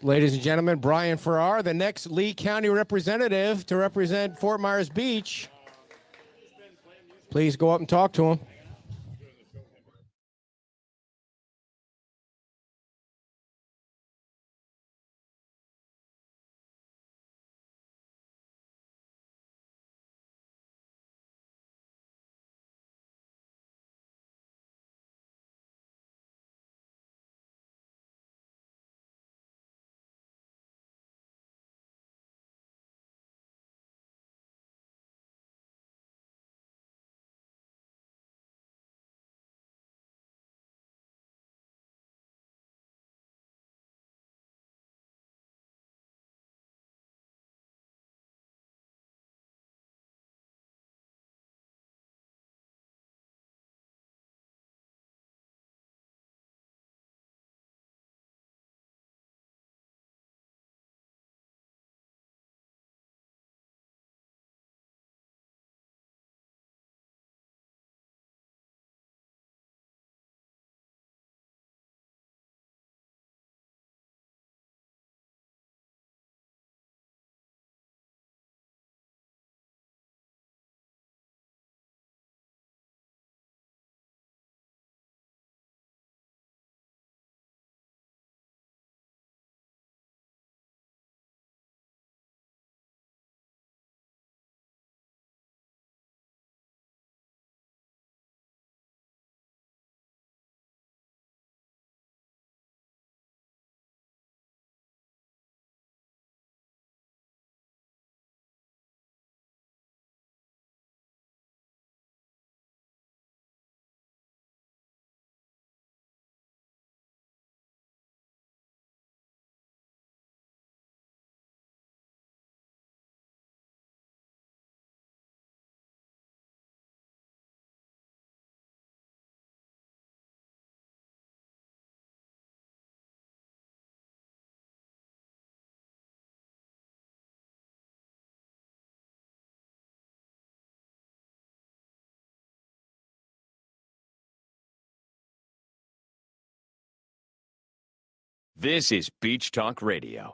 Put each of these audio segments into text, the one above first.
Ladies and gentlemen, Brian Farrar, the next Lee County representative to represent Fort Myers Beach. Please go up and talk to him. This is Beach Talk Radio.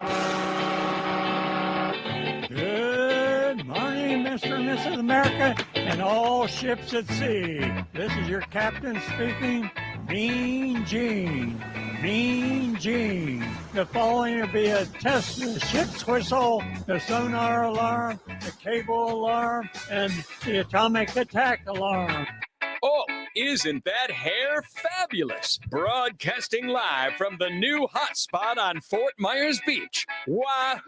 Good morning, Mr. and Mrs. America, and all ships at sea. This is your captain speaking, Mean Gene. Mean Gene. The following will be a test of the ship's whistle, the sonar alarm, the cable alarm, and the atomic attack alarm. Oh, isn't that hair fabulous? Broadcasting live from the new hotspot on Fort Myers Beach. Wahoo!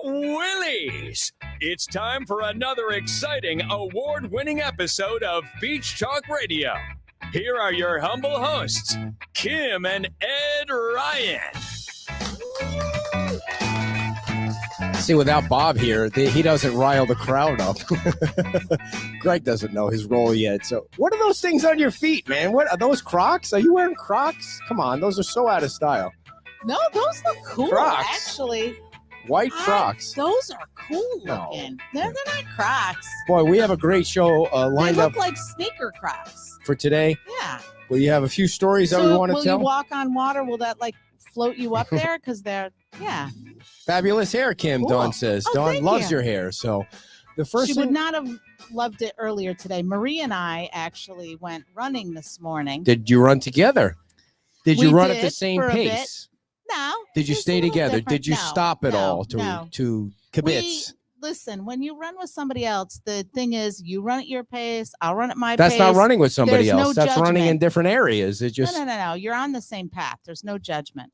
Willie'S! It's time for another exciting award-winning episode of Beach Talk Radio. Here are your humble hosts, Kim and Ed Ryan. See, without Bob here, he doesn't rile the crowd up. Greg doesn't know his role yet. So what are those things on your feet, man? What are those Crocs? Are you wearing Crocs? Come on, those are so out of style. No, those look cool, Crocs. actually. White Crocs. Those are cool looking. They're not Crocs. Boy, we have a great show lined They up look like sneaker Crocs. for today. Yeah. Well, you have a few stories that we want to will tell. you walk on water? Will that like float you up there? Because they're, yeah. Fabulous hair, Kim, Cool. Dawn says. Oh, Dawn thank loves you. your hair. So the first She thing, would not have loved it earlier today. Marie and I actually went running this morning. did you run together? Did you We run at the did same for a bit. pace? No. Did you it's a stay little together? different. Did you No, stop at no, all no. to kibitz? Listen, when you run with somebody else, the thing is you run at your pace, I'll run at my That's pace. not running with somebody There's else. no That's running in judgment. different areas. It just No. You're on the same path. There's no judgment.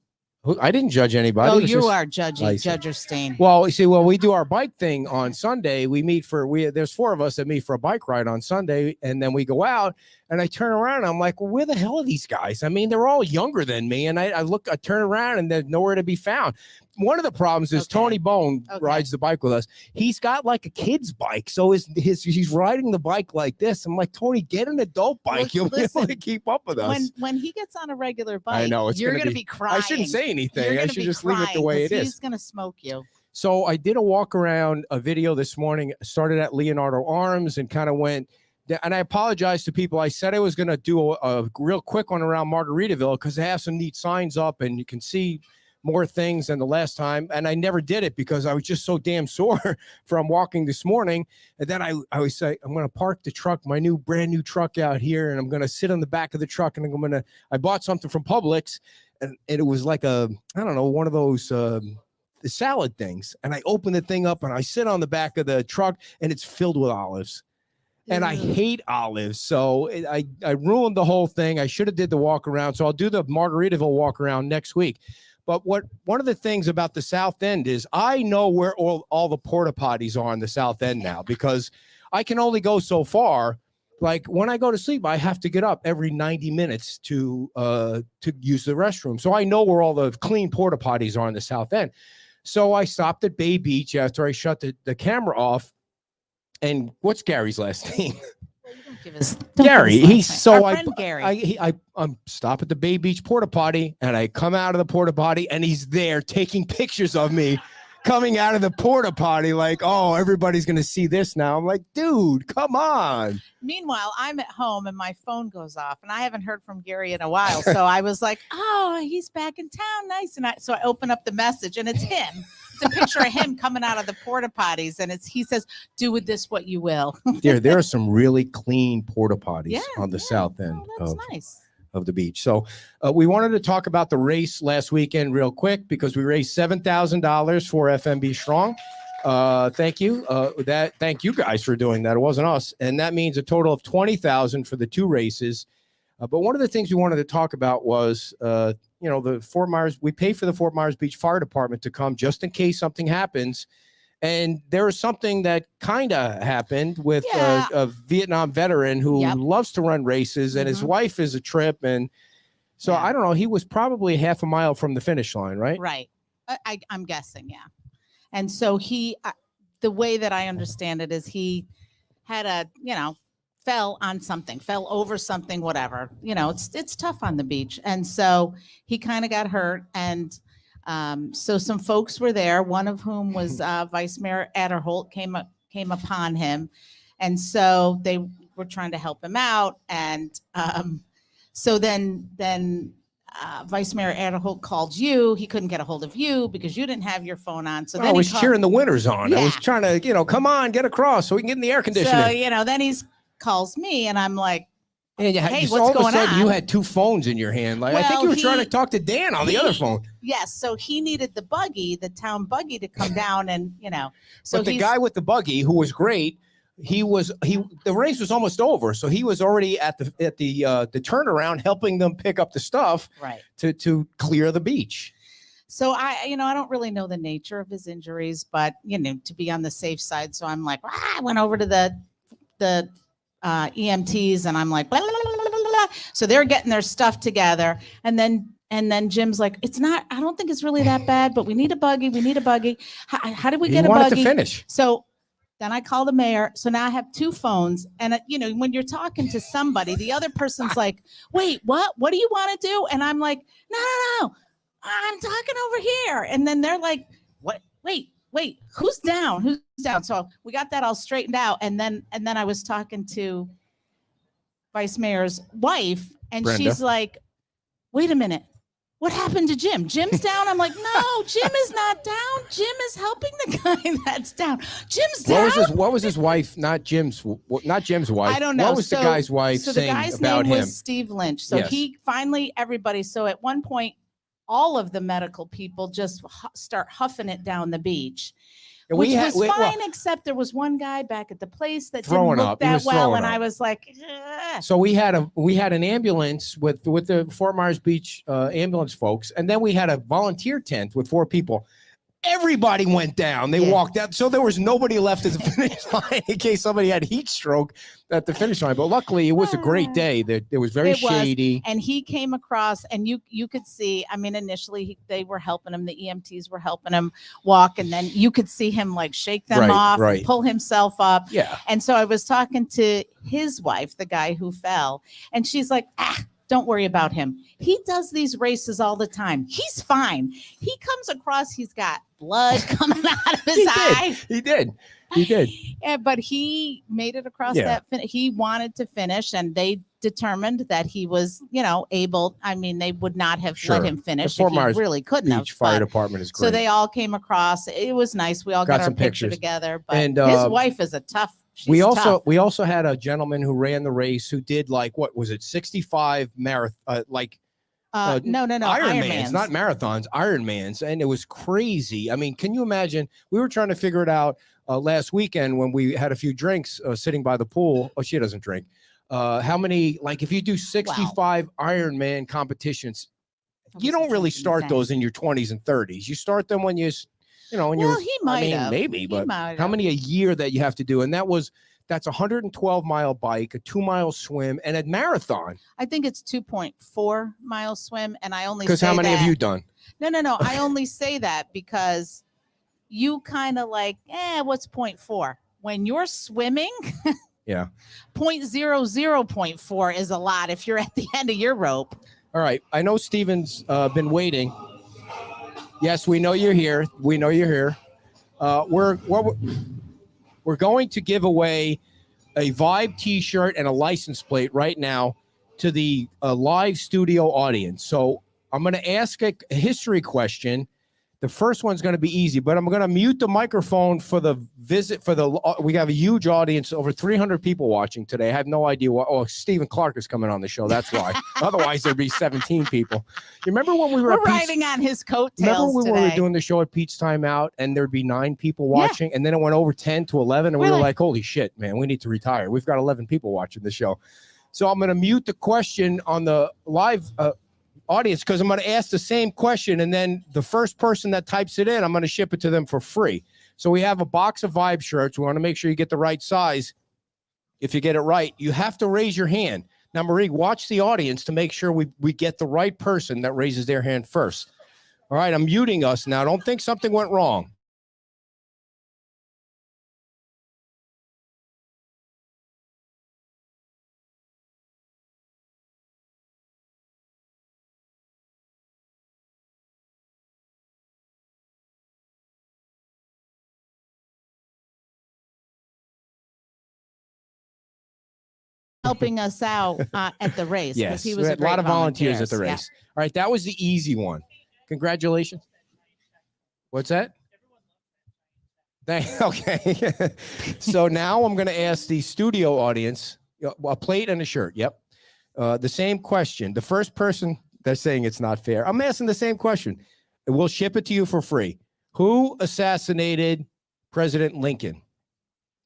I didn't judge anybody. Oh, It was you just- are judging, I see. Judgerstein. Well, you see, we do our bike thing on Sunday. There's 4 of us that meet for a bike ride on Sunday, and then we go out. And I turn around, and I'm like, well, where the hell are these guys? I mean, they're all younger than me. And I turn around, and they're nowhere to be found. One of the problems is Okay. Tony Bone Okay. rides the bike with us. He's got like a kid's bike, so he's riding the bike like this. I'm like, Tony, get an adult bike. You'll be able to listen, keep up with us. When he gets on a regular bike, I know, it's you're gonna going to be- be crying. I shouldn't say anything. You're I gonna should be just leave it the crying way it 'cause is. He's going to smoke you. So I did a walk around a video this morning, started at Leonardo Arms and kind of went, and I apologize to people. I said I was going to do a real quick one around Margaritaville because they have some neat signs up and you can see more things than the last time. And I never did it because I was just so damn sore from walking this morning. And then I always say, I'm going to park the truck, my brand new truck out here. And I'm going to sit on the back of the truck. And I bought something from Publix. And it was like I don't know, one of those the salad things. And I open the thing up and I sit on the back of the truck and it's filled with olives. And I hate olives. So I ruined the whole thing. I should have did the walk around. So I'll do the Margaritaville walk around next week. But one of the things about the South End is I know where all the porta potties are on the South End now, because I can only go so far. Like when I go to sleep, I have to get up every 90 minutes to use the restroom. So I know where all the clean porta potties are on the South End. So I stopped at Bay Beach after I shut the camera off. And what's Gary's last name? Well, you don't give his, Gary. He's so Our friend Gary. I stop at the Bay Beach porta potty and I come out of the porta potty and he's there taking pictures of me coming out of the porta potty like, oh, everybody's going to see this now. I'm like, dude, come on. Meanwhile, I'm at home and my phone goes off and I haven't heard from Gary in a while. So I was like, oh, he's back in town. Nice. And so I open up the message and it's him. It's a picture of him coming out of the porta potties. And he says, do with this what you will. There are some really clean porta potties on the South End nice. Of the beach. So we wanted to talk about the race last weekend real quick because we raised $7,000 for FMB Strong. Thank you. Thank you guys for doing that. It wasn't us. And that means a total of $20,000 for the two races. But one of the things we wanted to talk about was, the Fort Myers, we pay for the Fort Myers Beach Fire Department to come just in case something happens. And there was something that kind of happened with a Vietnam veteran who loves to run races, and his wife is a trip. And so I don't know, he was probably half a mile from the finish line, right? Right. I'm guessing. Yeah. And so the way that I understand it is he had fell over something, whatever, it's tough on the beach. And so he kind of got hurt. And so some folks were there, one of whom was Vice Mayor Adderholt came upon him. And so they were trying to help him out. And so then Vice Mayor Adderholt called you. He couldn't get a hold of you because you didn't have your phone on. So then I was cheering the winners on. Yeah. I was trying to, come on, get across so we can get in the air conditioning. So, then he calls me and I'm like, and hey, what's going on? You on? had two phones in your hand. Like I think you were trying to talk to Dan on the other phone. Yes. So he needed the town buggy to come down and, so but the guy with the buggy who was great, the race was almost over. So he was already at the turnaround, helping them pick up the stuff to clear the beach. So I don't really know the nature of his injuries, but to be on the safe side. So I'm like, I went over to the EMTs and I'm like, blah, blah, blah, blah, blah. So they're getting their stuff together. And then Jim's like, I don't think it's really that bad, but we need a buggy. How did we get a buggy? He wanted to finish. So then I call the mayor. So now I have two phones. And when you're talking to somebody, the other person's like, wait, what do you want to do? And I'm like, no, I'm talking over here. And then they're like, what? Wait, who's down? So we got that all straightened out. And then I was talking to Vice Mayor's wife and Brenda. She's like, wait a minute. What happened to Jim? Jim's down. I'm like, no, Jim is not down. Jim is helping the guy that's down. Jim's down. What was his wife? Not Jim's wife. I don't know. What was the guy's wife saying about him? So the guy's name was Steve Lynch. So he finally, everybody. So at one point, all of the medical people just start huffing it down the beach, which was fine, except there was one guy back at the place that didn't look that well, and I was like, ugh. So we had an ambulance with the Fort Myers Beach ambulance folks, and then we had a volunteer tent with 4 people. Everybody went down. They walked out. So there was nobody left at the finish line in case somebody had heat stroke at the finish line. But luckily, it was a great day. It was very shady. And he came across, and you could see, I mean, initially they were helping him. The EMTs were helping him walk. And then you could see him like shake them off, and pull himself up. Yeah. And so I was talking to his wife, the guy who fell, and she's like, don't worry about him. He does these races all the time. He's fine. He comes across, he's got blood coming out of his eye. He did. But he made it across that. He wanted to finish, and they determined that he was, able. I mean, they would not have Sure. let him finish The if Fort Myers he really couldn't have. Beach Fire but- Department is great. So they all came across. It was nice. We all Got got our some picture pictures. together. But And, his wife is a tough. She's we also tough. had a gentleman who ran the race who did like, what was it, 65 marathon, No, Ironmans, not marathons, Ironmans, and it was crazy. I mean, can you imagine? We were trying to figure it out last weekend when we had a few drinks sitting by the pool. Oh, she doesn't drink. How many? Like, if you do 65 Ironman competitions, you don't really start those in your 20s and 30s. You start them when when you're. He might have. Maybe, He but might how have. many a year that you have to do? And that's a 112-mile bike, a 2-mile swim, and a marathon. I think it's 2.4 mile swim, and I only Because how many have you done? No. I only say that because you kind of like, what's 0.4? When you're swimming, Yeah. 0.00.4 is a lot if you're at the end of your rope. All right. I know Steven's been waiting. Yes, we know you're here. We know you're here. We're going to give away a Vibe T-shirt and a license plate right now to the live studio audience. So I'm going to ask a history question. The first one's going to be easy, but I'm going to mute the microphone for the visit. We have a huge audience, over 300 people watching today. I have no idea why. Oh, Stephen Clark is coming on the show. That's why. Otherwise, there'd be 17 people. You remember when we were We're riding on his coattails when we today. were doing the show at Pete's Timeout and there'd be 9 people watching, and then it went over 10 to 11, and we were like, holy shit, man, we need to retire. We've got 11 people watching the show. So I'm going to mute the question on the live audience because I'm going to ask the same question, and then the first person that types it in, I'm going to ship it to them for free. So we have a box of Vibe shirts. We want to make sure you get the right size. If you get it right, you have to raise your hand. Now, Marie, watch the audience to make sure we get the right person that raises their hand first. All right, I'm muting us now. Don't think something went wrong. Helping us out at the race. Yes, He we was had a lot of volunteers at the Yeah. race. All right, that was the easy one. Congratulations. What's that? Okay. So now I'm going to ask the studio audience a plate and a shirt. Yep. The same question. The first person that's saying it's not fair, I'm asking the same question. We'll ship it to you for free. Who assassinated President Lincoln?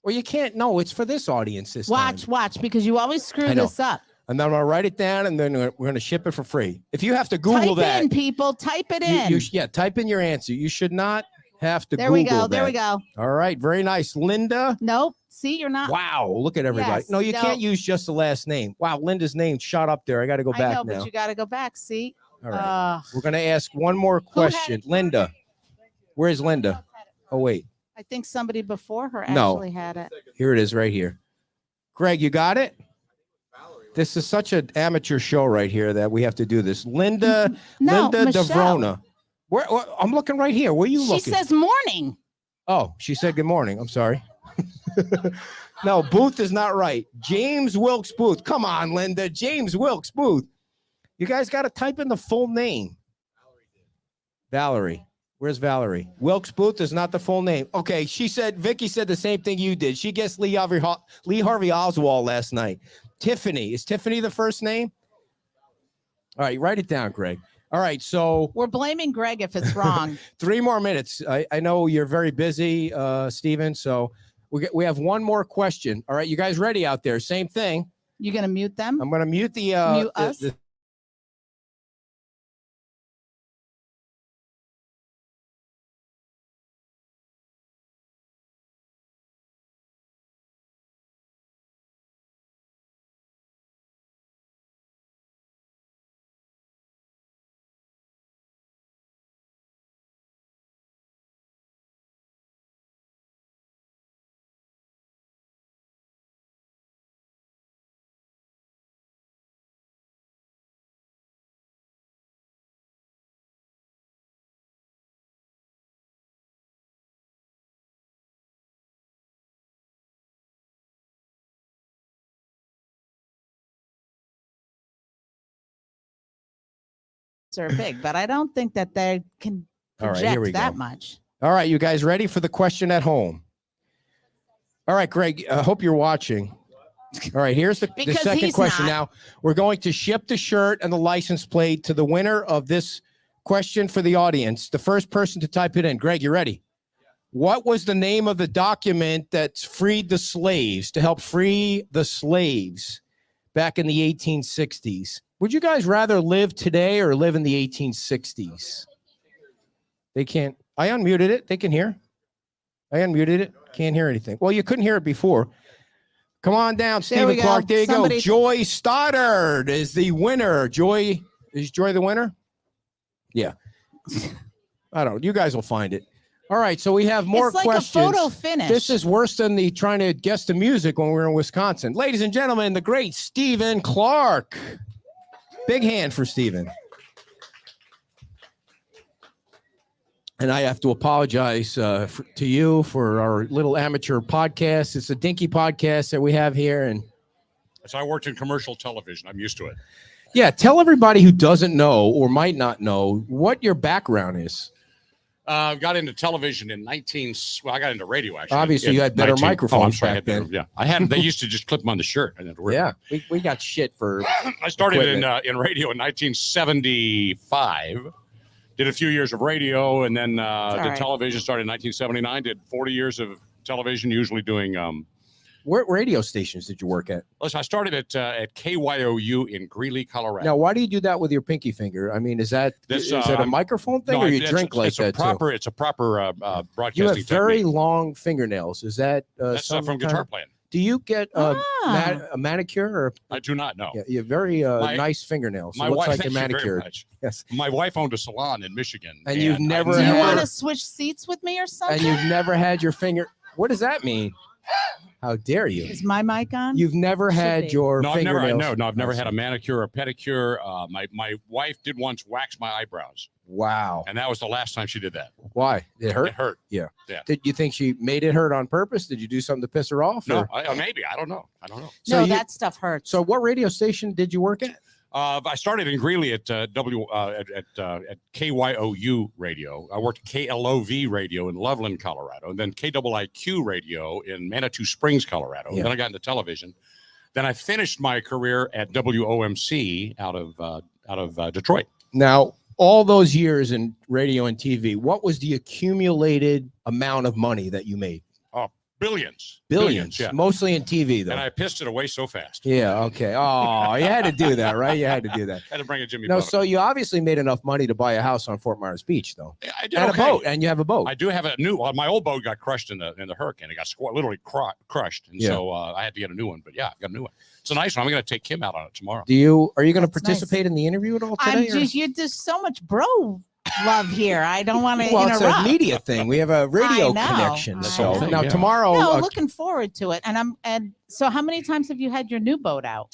Well, you can't. No, it's for this audience this time. Watch, because you always screw this up. And then I'm going to write it down, and then we're going to ship it for free. If you have to Google Type that. in, people. Type it in. Type in your answer. You should not have to There Google we go. that. There we go. All right. Very nice. Linda. Nope. See, you're not. Wow. Look at everybody. Yes, No, you can't use just the last name. Wow. Linda's name shot up there. I got to go back I know, now. but you got to go back. See? All right. We're going to ask one more question. Linda. Where's Linda? Oh, wait. I think somebody before her No. actually had it. Here it is right here. Greg, you got it? This is such an amateur show right here that we have to do this. Linda Michelle. Devrona. Where, I'm looking right here. Where are you looking? She says morning. Oh, she said good morning. I'm sorry. No, Booth is not right. James Wilkes Booth. Come on, Linda. James Wilkes Booth. You guys got to type in the full name. Valerie. Where's Valerie? Wilkes Booth is not the full name. Okay, Vicky said the same thing you did. She guessed Lee Harvey Oswald last night. Tiffany. Is Tiffany the first name? All right, write it down, Greg. All right, so we're blaming Greg if it's wrong. 3 more minutes. I know you're very busy, Steven, so we have one more question. All right, you guys ready out there? Same thing. You gonna mute them? I'm gonna mute the mute us? the are big, but I don't think that they can All right, project here we that go. much. All right, you guys ready for the question at home? All right, Greg, I hope you're watching. All right, here's the Because second he's question. not. Now, we're going to ship the shirt and the license plate to the winner of this question for the audience. The first person to type it in. Greg, you ready? What was the name of the document that freed the slaves, to help free the slaves back in the 1860s? Would you guys rather live today or live in the 1860s? They can't. I unmuted it. They can hear. I unmuted it. Can't hear anything. Well, you couldn't hear it before. Come on down, There we Stephen Clark. go. There you Somebody- go. Joy Stoddard is the winner. Joy, is Joy the winner? Yeah. I don't know. You guys will find it. All right. So we have more It's like questions. a photo finish. This is worse than the trying to guess the music when we were in Wisconsin. Ladies and gentlemen, the great Stephen Clark. Big hand for Stephen. And I have to apologize to you for our little amateur podcast. It's a dinky podcast that we have here. And So I worked in commercial television. I'm used to it. yeah, tell everybody who doesn't know or might not know what your background is. Got into television in I got into radio actually. Obviously, in you had better microphones I'm sorry, I back had better- then. Yeah, I had. They used to just clip them on the shirt. I didn't have to worry Yeah, about we got shit for. it. I started equipment. in radio in 1975. Did a few years of radio, and then did right. television. Started in 1979. Did 40 years of television, usually doing. What radio stations did you work at? Listen, I started at KYOU in Greeley, Colorado. Now, why do you do that with your pinky finger? I mean, is that This, is that a microphone thing, No, or you it's- drink like it's a that proper, It's a proper too? broadcasting You have very technique. long fingernails. Is that That's some from kind guitar of- playing. Do you get Ah. a manicure or? I do not know. Yeah, you have very My- nice fingernails. It My looks wife, like thank you're you very manicured. much. Yes. My wife owned a salon in Michigan. And you've never Do you had- want to switch seats with me or something? And you've never had your finger. What does that mean? How dare you? Is my mic on? You've never Should had be. your No, I've never. fingernails. No, I've never had a manicure or pedicure. My wife did once wax my eyebrows, Wow. and that was the last time she did that. Why? It hurt? It hurt. Did you think she made it hurt on purpose? Did you do something to piss her off? No, or- maybe I don't know. So no, you- that stuff hurts. So what radio station did you work at? I started in Greeley at at KYOU radio. I worked at KLOV radio in Loveland, Colorado, and then KIIQ radio in Manitou Springs, Colorado. Yeah. Then I got into television. Then I finished my career at WOMC out of Detroit. Now, all those years in radio and TV, what was the accumulated amount of money that you made? Billions. Billions. Yeah. Mostly in TV, though. And I pissed it away so fast. Yeah. Okay. Oh, you had to do that, right? You had to do that. Had to bring a Jimmy. No, Buffett. so you obviously made enough money to buy a house on Fort Myers Beach, though, I did and okay. a boat, and you have a boat. I do have a new one. My old boat got crushed in the hurricane. It got literally crushed, and Yeah. so I had to get a new one. But yeah, I've got a new one. It's a nice one. I'm going to take Kim out on it tomorrow. Are you going to That's participate in the interview at all today? I'm or- just you. There's so much bro love here. I don't want to well, it's a interrupt. media thing. We have a radio I know. connection. I So know. now Yeah. tomorrow, No, looking forward to it. And so how many times have you had your new boat out?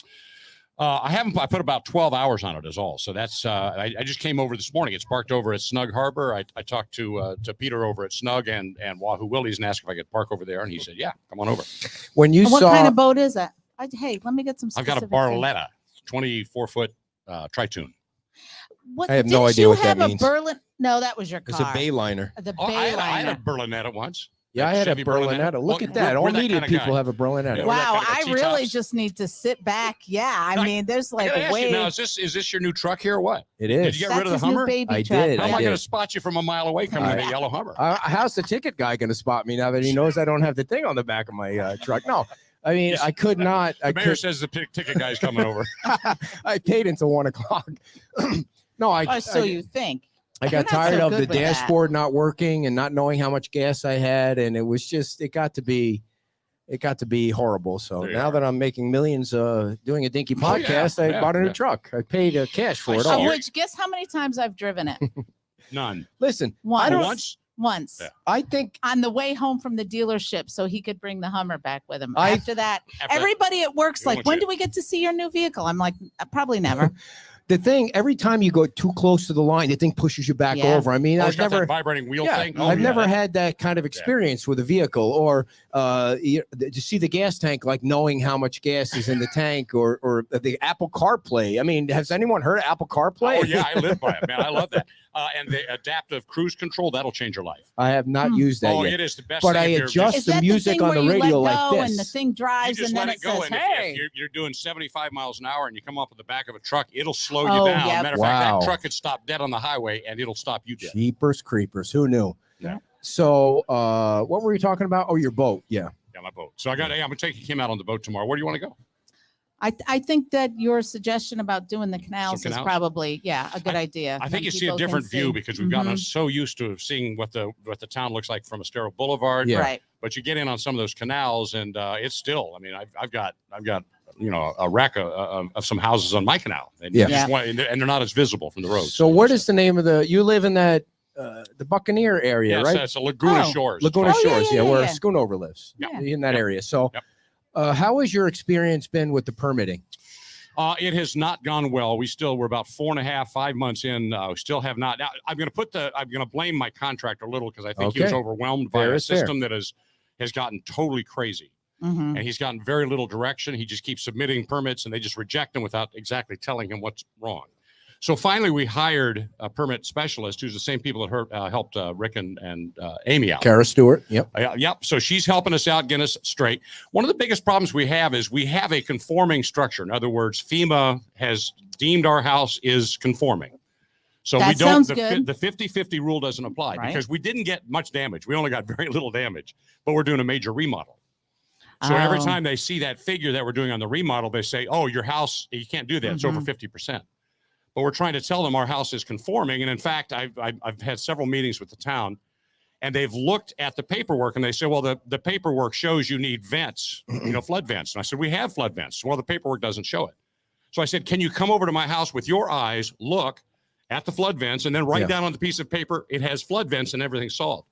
I haven't. I put about 12 hours on it is all. So that's. I just came over this morning. It's parked over at Snug Harbor. I talked to Peter over at Snug and Wahoo Willie'S and asked if I could park over there, and he said, "Yeah, come on over." when you And what saw, kind of boat is it? Hey, let me get some. I've got a specifics. Barletta, 24-foot Tritoon. What, I have no didn't idea you what that have a means. Berlin? No, that was your it's car. a Bayliner. The Oh, I had a Bayliner. Berlinetta once. Yeah, I had a Chevy Berlinetta. Look Well, at that. All we're that media kind of people guy. have a Berlinetta. Yeah, Wow, that kind of I really T-tops. just need to sit back. Yeah, I Like, mean, there's I like gotta a ask you way. now, is this your new truck here or what? It Did is. you get That's rid of the his new Hummer? baby I truck. did, How I am I did. going to spot you from a mile away coming in a yellow Hummer? How's the ticket guy going to spot me now that he knows I don't have the thing on the back of my truck? No, I mean, I could not. The mayor says the ticket guy's coming over. I paid until 1:00. No, Oh, so you think? I You're got not tired so of the good with that. dashboard not working and not knowing how much gas I had, and it got to be horrible. So There you now are. that I'm making millions doing a dinky Oh, yeah, podcast, I yeah, bought a new yeah. truck. I paid cash for I it saw all. you. Which guess how many times I've driven it? None. Listen, Once. Once? Once. Yeah. I think On the way home from the dealership, so he could bring the Hummer back with him. I- After that, After- everybody at work's You like, won't "When you- do we get to see your new vehicle?" I'm like, Probably never." the thing, every time you go too close to the line, the thing pushes you back Yeah. over. I mean, Oh, I've it's got never, that vibrating wheel yeah, thing. I've never that- had that kind of experience with a vehicle, or to see the gas tank, like knowing how much gas is in the tank, or the Apple CarPlay. I mean, has anyone heard of Apple CarPlay? Oh yeah, I live by it, man. I love that. And the adaptive cruise control, that'll change your life. I have not used that Oh, yet. it is the best. But thing I if you're adjust just- the Is that music thing on where the you radio let like go this. and the thing you drives just and then let it it go, says, and "Hey." if you're doing 75 miles an hour and you come up with the back of a truck, it'll slow Oh, you down. yep. Matter of Wow. fact, that truck could stop dead on the highway, and it'll stop you dead. Jeepers creepers, who knew? Yeah. So, what were you talking about? Oh, your boat. Yeah. Yeah, my boat. So I'm gonna take Kim out on the boat tomorrow. Where do you want to go? I think that your suggestion about doing the canals is canals? probably a good idea. I Then think you see people a can different view see. because we've gotten Mhm. so used to seeing what the town looks like from Estero Boulevard. Yeah. Right. But you get in on some of those canals, and it's still. I mean, I've got a rack of some houses on my canal, and Yeah. and they're not as visible from the road. So, what is the name of the? You live in that the Buccaneer area, Yes, right? it's a Laguna Oh. Shores. Laguna Oh, yeah, Shores, yeah, where yeah. Schoonover lives, Yeah. in that Yep. area. So, Yep. How has your experience been with the permitting? It has not gone well. We're about 4.5, 5 months in. We still have not. Now, I'm going to blame my contractor a little because I think he was Okay. overwhelmed by Fair a is fair. system that has gotten totally crazy. Mhm. And he's gotten very little direction. He just keeps submitting permits, and they just reject them without exactly telling him what's wrong. So finally, we hired a permit specialist who's the same people that helped Rick and Amy out. Kara Stewart. Yep. Yep. So she's helping us out, getting us straight. One of the biggest problems we have is we have a conforming structure. In other words, FEMA has deemed our house is conforming. So That we don't, sounds the, good. the 50-50 rule doesn't apply Right. because we didn't get much damage. We only got very little damage, but we're doing a major remodel. So every Oh. time they see that figure that we're doing on the remodel, they say, oh, your house, you can't do that. It's over Mhm. 50%. But we're trying to tell them our house is conforming. And in fact, I've had several meetings with the town, and they've looked at the paperwork and they say, well, the paperwork shows you need vents, flood vents. And I said, we have flood vents. Well, the paperwork doesn't show it. So I said, can you come over to my house with your eyes, look at the flood vents, and then write Yeah. down on the piece of paper, it has flood vents and everything's solved.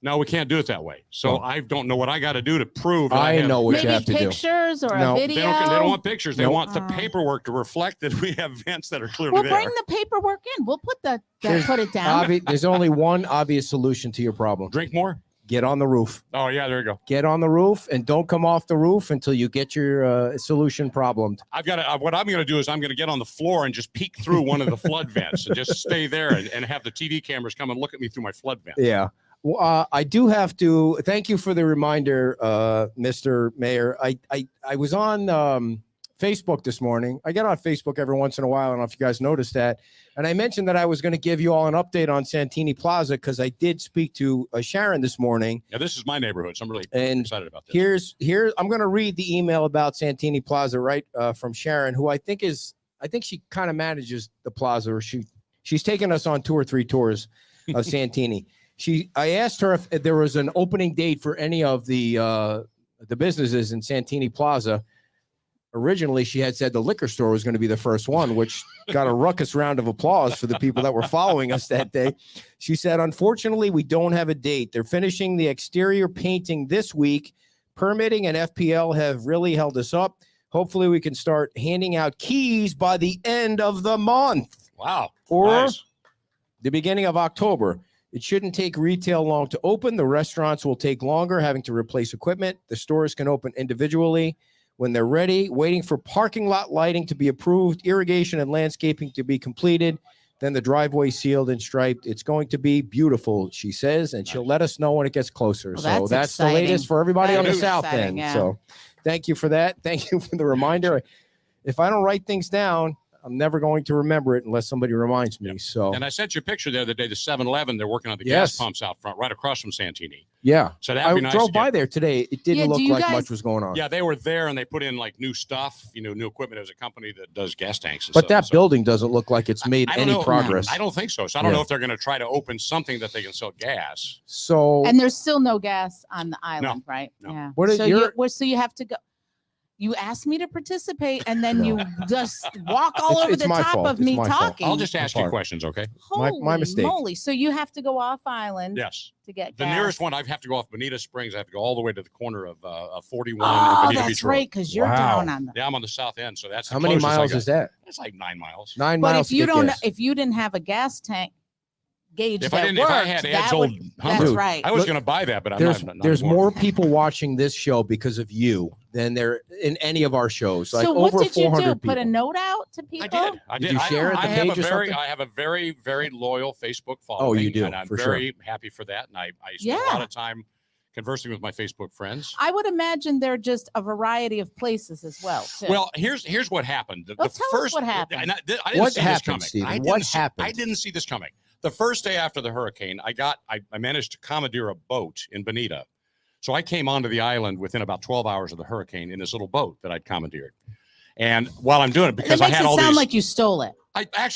No, we can't do it that way. So Well, I don't know what I got to do to prove that I have- know what Maybe you have to do. pictures or No, a they They video. don't want pictures. They Nope. want the Oh. paperwork to reflect that we have vents that are clearly Well, there. bring the paperwork in. We'll put There's put it down. There's only one obvious solution to your problem. Drink more? Get on the roof. Oh, yeah, there you go. Get on the roof and don't come off the roof until you get your solution problemed. I've got to, what I'm going to do is I'm going to get on the floor and just peek through one of the flood vents and just stay there and have the TV cameras come and look at me through my flood vent. Yeah. Well, I do have to thank you for the reminder, Mr. Mayor. I was on Facebook this morning. I get on Facebook every once in a while. I don't know if you guys noticed that. And I mentioned that I was going to give you all an update on Santini Plaza because I did speak to Sharon this morning. Yeah, this is my neighborhood, so I'm really And excited about this. Here, I'm going to read the email about Santini Plaza right from Sharon, who I think she kind of manages the plaza, or she's taken us on 2 or 3 tours of Santini. I asked her if there was an opening date for any of the businesses in Santini Plaza. Originally, she had said the liquor store was going to be the first one, which got a ruckus round of applause for the people that were following us that day. She said, unfortunately, we don't have a date. They're finishing the exterior painting this week. Permitting and FPL have really held us up. Hopefully, we can start handing out keys by the end of the month Wow. or Nice. the beginning of October. It shouldn't take retail long to open. The restaurants will take longer, having to replace equipment. The stores can open individually when they're ready, waiting for parking lot lighting to be approved, irrigation and landscaping to be completed, then the driveway sealed and striped. It's going to be beautiful, she says, and she'll let us know when it gets closer. Well, So that's that's the exciting. latest for everybody That on the is south exciting, end. yeah. So thank you for that. Thank you for the reminder. If I don't write things down, I'm never going to remember it unless somebody reminds me. So And I sent you a picture the other day, the 7-Eleven, they're working on the Yes. gas pumps out front, right across from Santini. yeah, So that'd I be nice. drove to by get- there today. It didn't Yeah, do look you like guys- much was going on. Yeah, they were there and they put in like new stuff, new equipment. As a company that does gas tanks. And But stuff. that So building doesn't look like it's made I don't any know. progress. I don't think so. So I don't Yeah. know if they're going to try to open something that they can sell gas. So And there's still no gas on the island, right? no. Yeah. What is so your- so you have to go. You asked me to participate, and then No. you just walk all over It's the my top fault. of It's me my fault. talking. I'll just ask you Apart. questions, okay? My Holy mistake. moly! So you have to go off island Yes. to get The gas. nearest one, I have to go off Bonita Springs. I have to go all the way to the corner of 41 and Oh, Bonita that's Beach Road. right, because you're Wow. down on the. Yeah, I'm on the south end, so that's the How many closest I miles got. is that? It's like 9 miles. 9 But miles. if to you get don't, gas. if you didn't have a gas tank gauge If that I worked, had Ed's that old would, Hummer, that's right. I was Look, going to buy that, but I'm there's not there's anymore. more people watching this show because of you than there in any of our shows. Like So what over did you 400 do? people. Put a note out to people? I Did did. you share it at I the have page or something? I have a very, very loyal Facebook following. you do, and I'm for sure. very happy for that. And I spend a Yeah. lot of time conversing with my Facebook friends. I would imagine they're just a variety of places as well. Too. Well, here's what happened. The Tell us first what happened. and I didn't What see happened, this coming. Stephen? I What didn't see- happened? I didn't see this coming. The first day after the hurricane, I managed to commandeer a boat in Bonita. So I came onto the island within about 12 hours of the hurricane in this little boat that I'd commandeered. And while I'm doing it, because that I makes had it all sound these, like you stole it.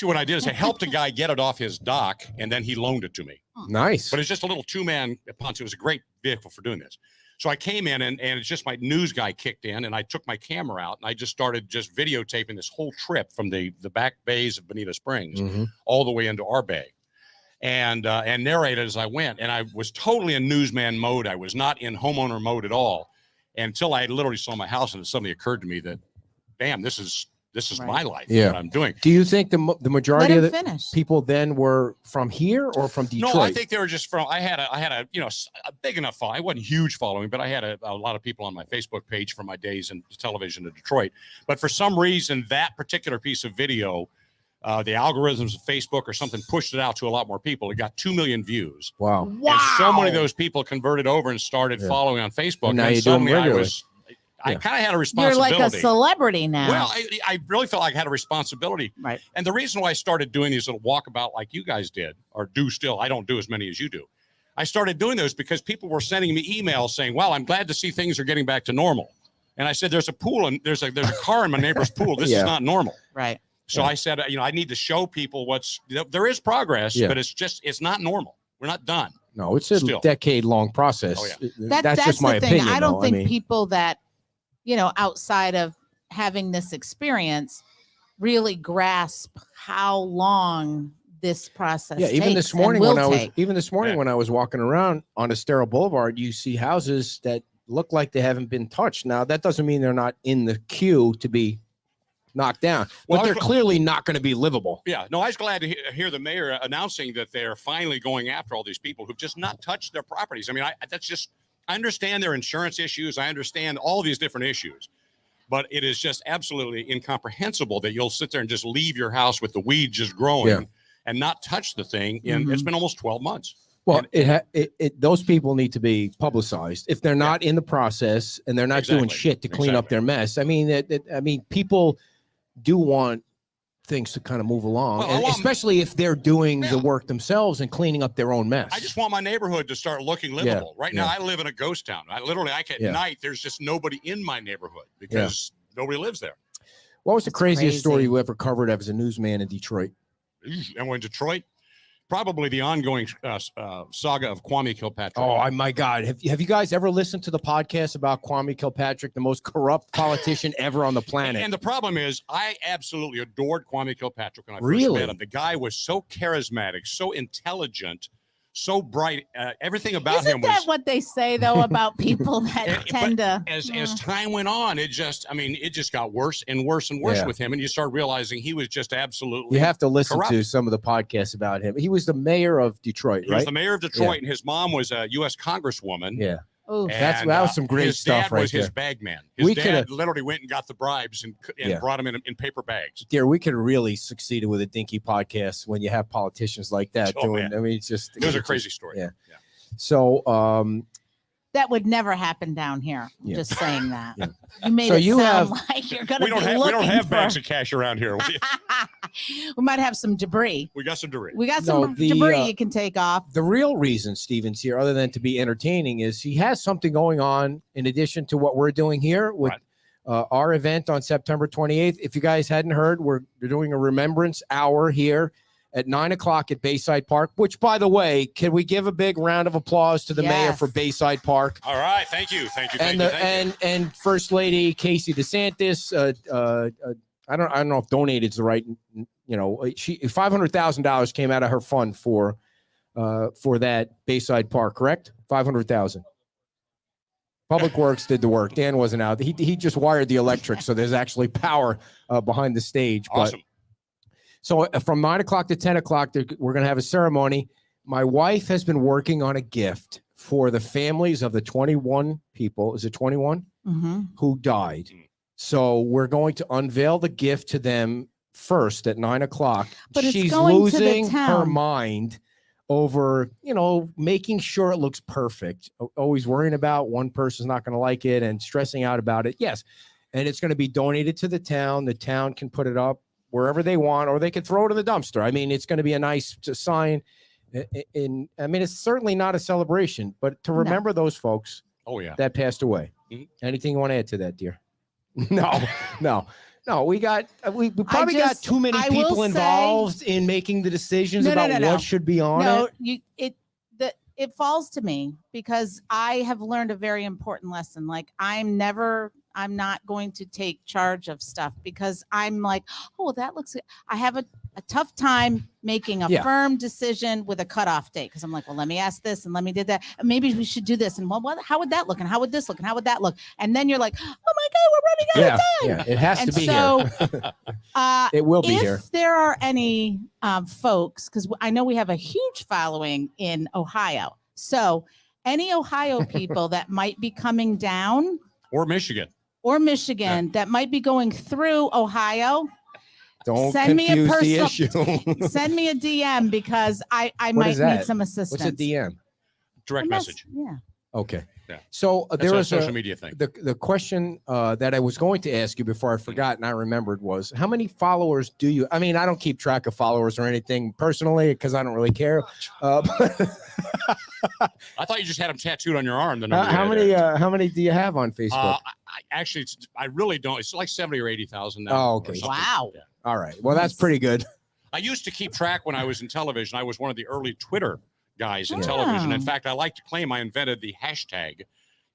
what I did is I helped a guy get it off his dock, and then he loaned it to me. Nice. But it's just a little 2-man pontoon. It was a great vehicle for doing this. So I came in, and it's just my news guy kicked in, and I took my camera out, and I just started just videotaping this whole trip from the back bays of Bonita Springs Mhm. all the way into our bay, and narrated as I went. And I was totally in newsman mode. I was not in homeowner mode at all until I literally saw my house, and it suddenly occurred to me that, damn, this is Right. my life. Yeah. What I'm doing. Do you think the Let majority him of the finish. people then were from here or from Detroit? No, I think they were just from. I had a a big enough following. I wasn't a huge following, but I had a lot of people on my Facebook page from my days in television in Detroit. But for some reason, that particular piece of video, the algorithms of Facebook or something pushed it out to a lot more people. It got 2 million views. Wow. Wow. And so many of those people converted over and started Yeah. following on Facebook. And now and you do 'em suddenly regularly. I Yeah. kind of had a You're responsibility. like a celebrity now. Well, I really felt like I had a responsibility. right. And the reason why I started doing these little walkabout like you guys did, or do still, I don't do as many as you do. I started doing those because people were sending me emails saying, "Well, I'm glad to see things are getting back to normal." And I said, "There's a pool and there's a car in my neighbor's pool. This Yeah. is not normal." Right. So Yeah. I said, I need to show people there is progress, Yeah. but it's not normal. We're not done. No, it's a Still. decade-long process. Oh, yeah. That's just my the thing. opinion. I don't though. think mean, people that, outside of having this experience really grasp how long this process yeah, even takes this and morning will when I was take. Yeah. when I was walking around on Estero Boulevard, you see houses that look like they haven't been touched. Now that doesn't mean they're not in the queue to be knocked down, Well, but I they're was- clearly not going to be livable. Yeah, no, I was glad to hear the mayor announcing that they're finally going after all these people who've just not touched their properties. I mean, I understand their insurance issues. I understand all these different issues, but it is just absolutely incomprehensible that you'll sit there and just leave your house with the weed just growing Yeah. and not touch the thing. And Mhm. it's been almost 12 months. Well, And- those people need to be publicized if they're not in the process and they're not doing Exactly. shit to clean up Exactly. their mess. I mean, people do want things to kind of move along, Well, I and want- especially if they're doing the Yeah. work themselves and cleaning up their own mess. I just want my neighborhood to start looking livable. Right now, yeah. I live in a ghost town. At Yeah. night, there's just nobody in my neighborhood because nobody lives there. What was the That's craziest story crazy. you ever covered as a newsman in Detroit? And we're in Detroit, probably the ongoing saga of Kwame Kilpatrick. Oh, my God. Have you guys ever listened to the podcast about Kwame Kilpatrick, the most corrupt politician ever on the planet? And the problem is, I absolutely adored Kwame Kilpatrick when I first Really? met him. The guy was so charismatic, so intelligent, so bright. Everything about Isn't him that was. what they say though about people that But tend to? As time went on, it just got worse and worse and worse Yeah. with him, and you start realizing he was just absolutely. You have to listen corrupt. to some of the podcasts about him. He was the mayor of Detroit, He was right? the mayor of Detroit, and his mom was a U.S. Congresswoman. Yeah. Oh, And, that was some great his stuff dad right was his there. bag man. His We dad coulda- literally went and got the bribes and Yeah. brought them in paper bags. Dear, we could have really succeeded with a dinky podcast when you have politicians like that Oh, doing. man. I mean, it's just It was a just- crazy story. yeah. So, that would never happen down here. I'm Yeah. just saying that. Yeah. You made So it you sound have- like you're gonna We don't be have looking bags for. of cash around here. We might have some debris. We got some debris. We got No, some the, debris you can take off. the real reason Steven's here, other than to be entertaining, is he has something going on in addition to what we're doing here with Right. our event on September 28th. If you guys hadn't heard, we're doing a remembrance hour here at 9:00 at Bayside Park, which, by the way, can we give a big round of applause to the mayor for Bayside Park? All right. Thank you. Thank you. And First Lady Casey DeSantis. I don't know if donated is the right, she $500,000 came out of her fund for that Bayside Park, correct? 500,000. Public Works did the work. Dan wasn't out. He just wired the electric, so there's actually power behind the stage. Awesome. So from 9:00 to 10:00, we're going to have a ceremony. My wife has been working on a gift for the families of the 21 people. Is it 21? Mm-hmm. Who died. So we're going to unveil the gift to them first at 9:00. But she's it's going losing to the her town. mind over, making sure it looks perfect. Always worrying about one person's not going to like it and stressing out about it. Yes. And it's going to be donated to the town. The town can put it up wherever they want, or they could throw it in the dumpster. I mean, it's going to be a nice sign. It's certainly not a celebration, but to remember those folks that passed away. Mhm. Anything you want to add to that, dear? No. We probably got too many people involved in making the decisions about what should be on it. It falls to me because I have learned a very important lesson. Like I'm not going to take charge of stuff because I'm like, oh, that looks good. I have a tough time making a firm decision with a cutoff date because I'm like, well, let me ask this and let me do that. And maybe we should do this. And how would that look? And how would this look? And how would that look? And then you're like, oh my God, we're running out of time. Yeah, it has to be here. It will be here. If there are any folks, because I know we have a huge following in Ohio. So any Ohio people that might be coming down. Or Michigan. That might be going through Ohio. Don't confuse the issue. Send me a DM because I might need some assistance. What's a DM? Direct message. Yeah. Okay. Yeah. So there was a social media thing. The question that I was going to ask you before I forgot and I remembered was, how many followers do you? I mean, I don't keep track of followers or anything personally because I don't really care. I thought you just had them tattooed on your arm. How many do you have on Facebook? I really don't. It's like 70 or 80,000 now. Oh, okay. Wow. Yeah. All right. Well, that's pretty good. I used to keep track when I was in television. I was one of the early Twitter guys in television. In fact, I like to claim I invented the hashtag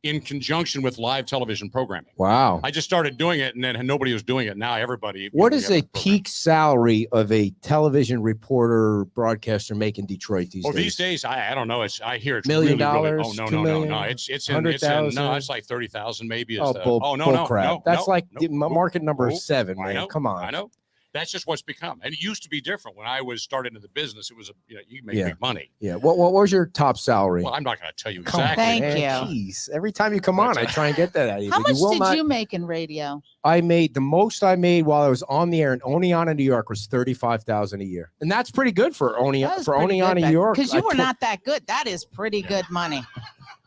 in conjunction with live television programming. Wow. I just started doing it and then nobody was doing it. Now everybody. What is a peak salary of a television reporter broadcaster make in Detroit these days? These days, I don't know. I hear it's $1 million, really, no. $2 million, It's like 30,000 maybe. Bull crap. That's like market number 7, man. Come on. I know. That's just what's become. And it used to be different. When I was starting in the business, it was, you make big money. Yeah. What was your top salary? Well, I'm not going to tell you exactly. Thank you. Jeez. Every time you come on, I try and get that out of you. How much did you make in radio? The most I made while I was on the air in Oneonta, New York was $35,000 a year. And that's pretty good for Oneonta, New York. Because you were not that good. That is pretty good money.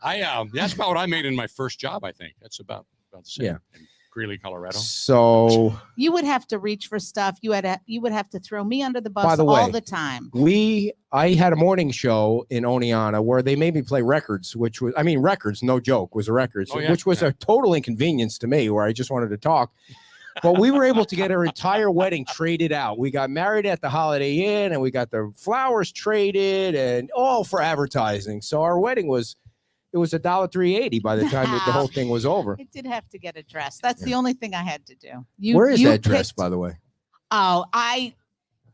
That's about what I made in my first job, I think. That's about the same. Yeah. In Greeley, Colorado. So you would have to reach for stuff. You would have to throw me under the bus by the way, all the time. I had a morning show in Oneonta where they made me play records, records, no joke, was a records, which was a total inconvenience to me where I just wanted to talk. But we were able to get our entire wedding traded out. We got married at the Holiday Inn and we got the flowers traded and all for advertising. So our wedding was $1.380 by the time the whole thing was over. It did have to get a dress. That's the only thing I had to do. Where is that dress, by the way?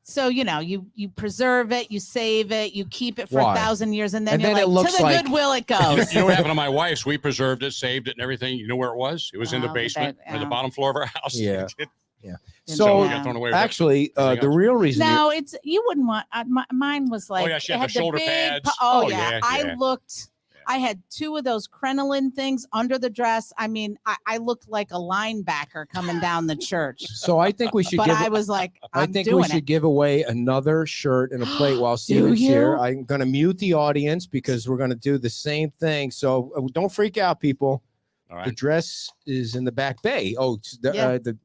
So you preserve it, you save it, you keep it for 1,000 years, and then it looks to the like Goodwill it goes. You know what happened to my wife's? We preserved it, saved it, and everything. You know where it was? It was in the basement, on the bottom floor of our house. Yeah. Yeah. So it got thrown away. Actually, the real reason. No, you wouldn't want. Mine was like. She had the shoulder pads. I looked. I had 2 of those crinoline things under the dress. I mean, I looked like a linebacker coming down the church. So I think we should. I was like, I think we should give away another shirt and a plate while Steven's here. I'm going to mute the audience because we're going to do the same thing. So don't freak out, people. All right. The dress is in the back bay. The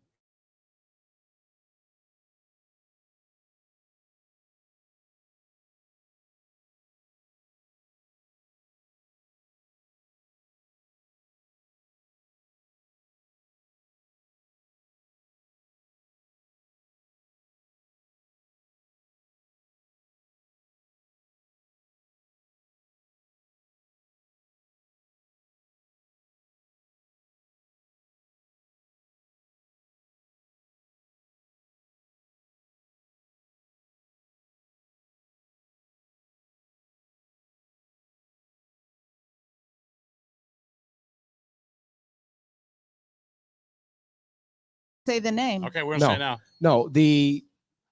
Say the name. Okay, we're No. gonna say now. No,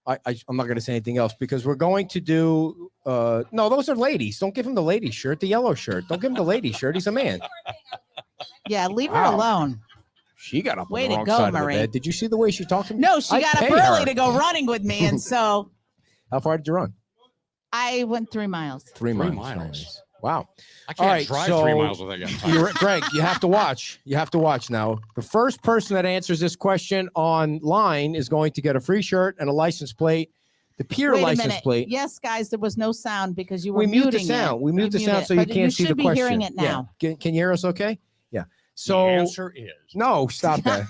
I'm not going to say anything else because we're going to do. No, those are ladies. Don't give him the lady shirt, the yellow shirt. Don't give him the lady shirt. He's a man. Yeah, leave her Wow. alone. She got up Way on to the wrong go, side of the Marie. bed. Did you see the way she talked to me? No, she I got up pay early her. to go running with me, and so How far did you run? I went 3 miles. 3 miles. miles. Nice. Wow. I can't All right, drive so 3 miles without getting tired. You're, Greg, you have to watch. You have to watch now. The first person that answers this question online is going to get a free shirt and a license plate. The Pier Wait a license minute. plate. Yes, guys, there was no sound because you were We mute the muting sound. it. We mute the sound so you but can't see the should be question. hearing it now. Yeah. Can you hear us okay? Yeah. So the answer is no, stop that.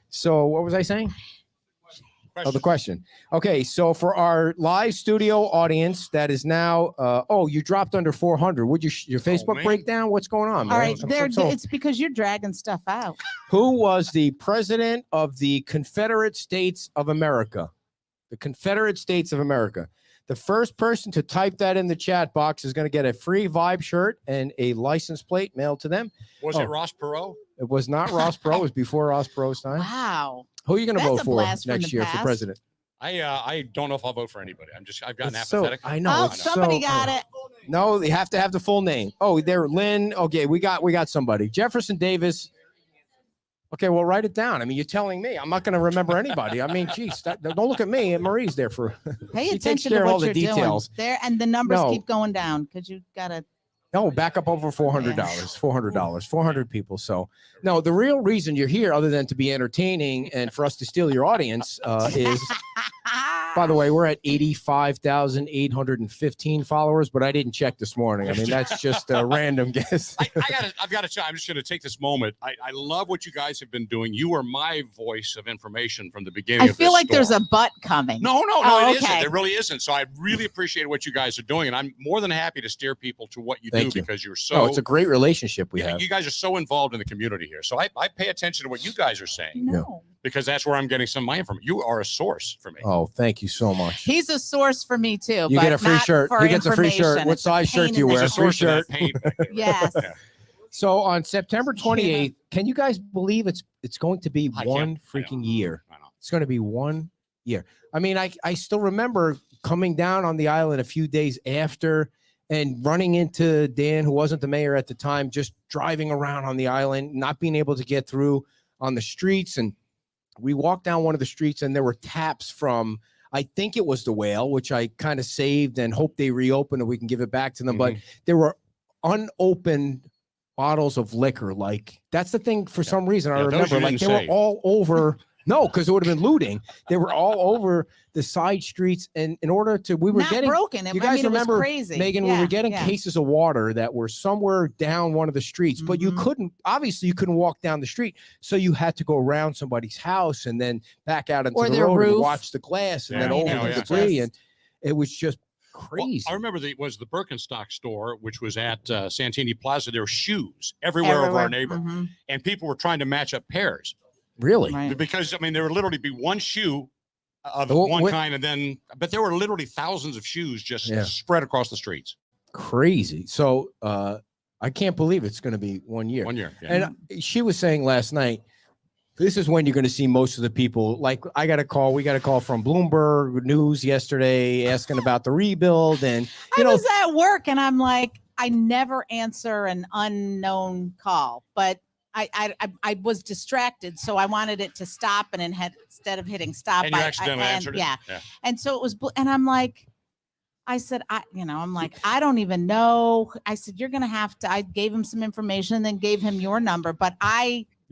So what was I saying? Oh, the question. Okay, so for our live studio audience that is now, you dropped under 400. Would your Facebook man. breakdown? What's going on, man? All right, So it's because you're dragging stuff out. who was the president of the Confederate States of America? The Confederate States of America. The first person to type that in the chat box is going to get a free Vibe shirt and a license plate mailed to them. Was it Ross Perot? It was not Ross Perot. It was before Ross Perot's time. Wow. Who are you going to That's vote a for blast from next the year for past. president? I don't know if I'll vote for anybody. I've gotten It's so- apathetic. I know. Oh, it's somebody so- got it. No, they have to have the full name. Oh, there, Lynn. Okay, we got somebody. Jefferson Davis. Okay, well, write it down. I mean, you're telling me. I'm not going to remember anybody. I mean, geez, don't look at me. Marie's there for. Pay She takes attention care to of all what the you're details. doing. There, and the numbers No. keep going down because you gotta. No, back up over $400. $400. 400 people. So, no, the real reason you're here, other than to be entertaining and for us to steal your audience, is. By the way, we're at 85,815 followers, but I didn't check this morning. I mean, that's just a random guess. I've got to. I'm just going to take this moment. I love what you guys have been doing. You are my voice of information from the beginning. I of feel this like there's a storm. butt coming. No, Oh, it isn't. okay. There really isn't. So I really appreciate what you guys are doing, and I'm more than happy to steer people to what you Thank do you. because you're so. Oh, it's a great relationship we have. You guys are so involved in the community here. So I pay attention to what you guys are saying No. because that's where I'm getting some of my information. You are a source for me. Oh, thank you so much. He's a source for me too. You but get a free not shirt. for He gets a free shirt. information. What It's a size shirt pain do you in wear? the It's a Free source of that shirt. pain. Yes. Yeah. So on September 28th, can you guys believe it's going to be I one can't. I freaking know. year? I know. It's going to be 1 year. I mean, I still remember coming down on the island a few days after and running into Dan, who wasn't the mayor at the time, just driving around on the island, not being able to get through on the streets. And we walked down one of the streets and there were taps from, I think it was the Whale, which I kind of saved and hope they reopen and we can give it back to them. But there were unopened bottles of liquor. Like that's the thing for some reason. I Yeah, those remember you like they didn't were say. all over. No, because it would have been looting. They were all over the side streets. And in order to, we were Not getting, broken. you guys it was remember, crazy. Megan, we Yeah, were getting yeah. cases of water that were somewhere down one of the streets, but you Mhm. couldn't, obviously you couldn't walk down the street. So you had to go around somebody's house and then back out into Or the their road and roof. watch the glass and Yeah, then I over know, the yeah. debris. And it was just Well, crazy. I remember it was the Birkenstock store, which was at Santini Plaza. There were shoes everywhere over our neighbor, Mhm. and people were trying to match up pairs Really? Right. because I mean there would literally be one shoe of Well, one what- kind, and then but there were literally thousands of shoes just Yeah. spread across the streets. Crazy. So I can't believe it's going to be 1 year. 1 year. Yeah. And she was saying last night, this is when you're going to see most of the people. Like we got a call from Bloomberg News yesterday asking about the rebuild. And, you I know, was at work and I'm like, I never answer an unknown call, but I was distracted, so I wanted it to stop, and then instead of hitting stop, And you accidentally answered it. yeah. Yeah. And so it was, and I'm like, I said, I'm like, I don't even know. I said, you're gonna have to. I gave him some information, and then gave him your number, but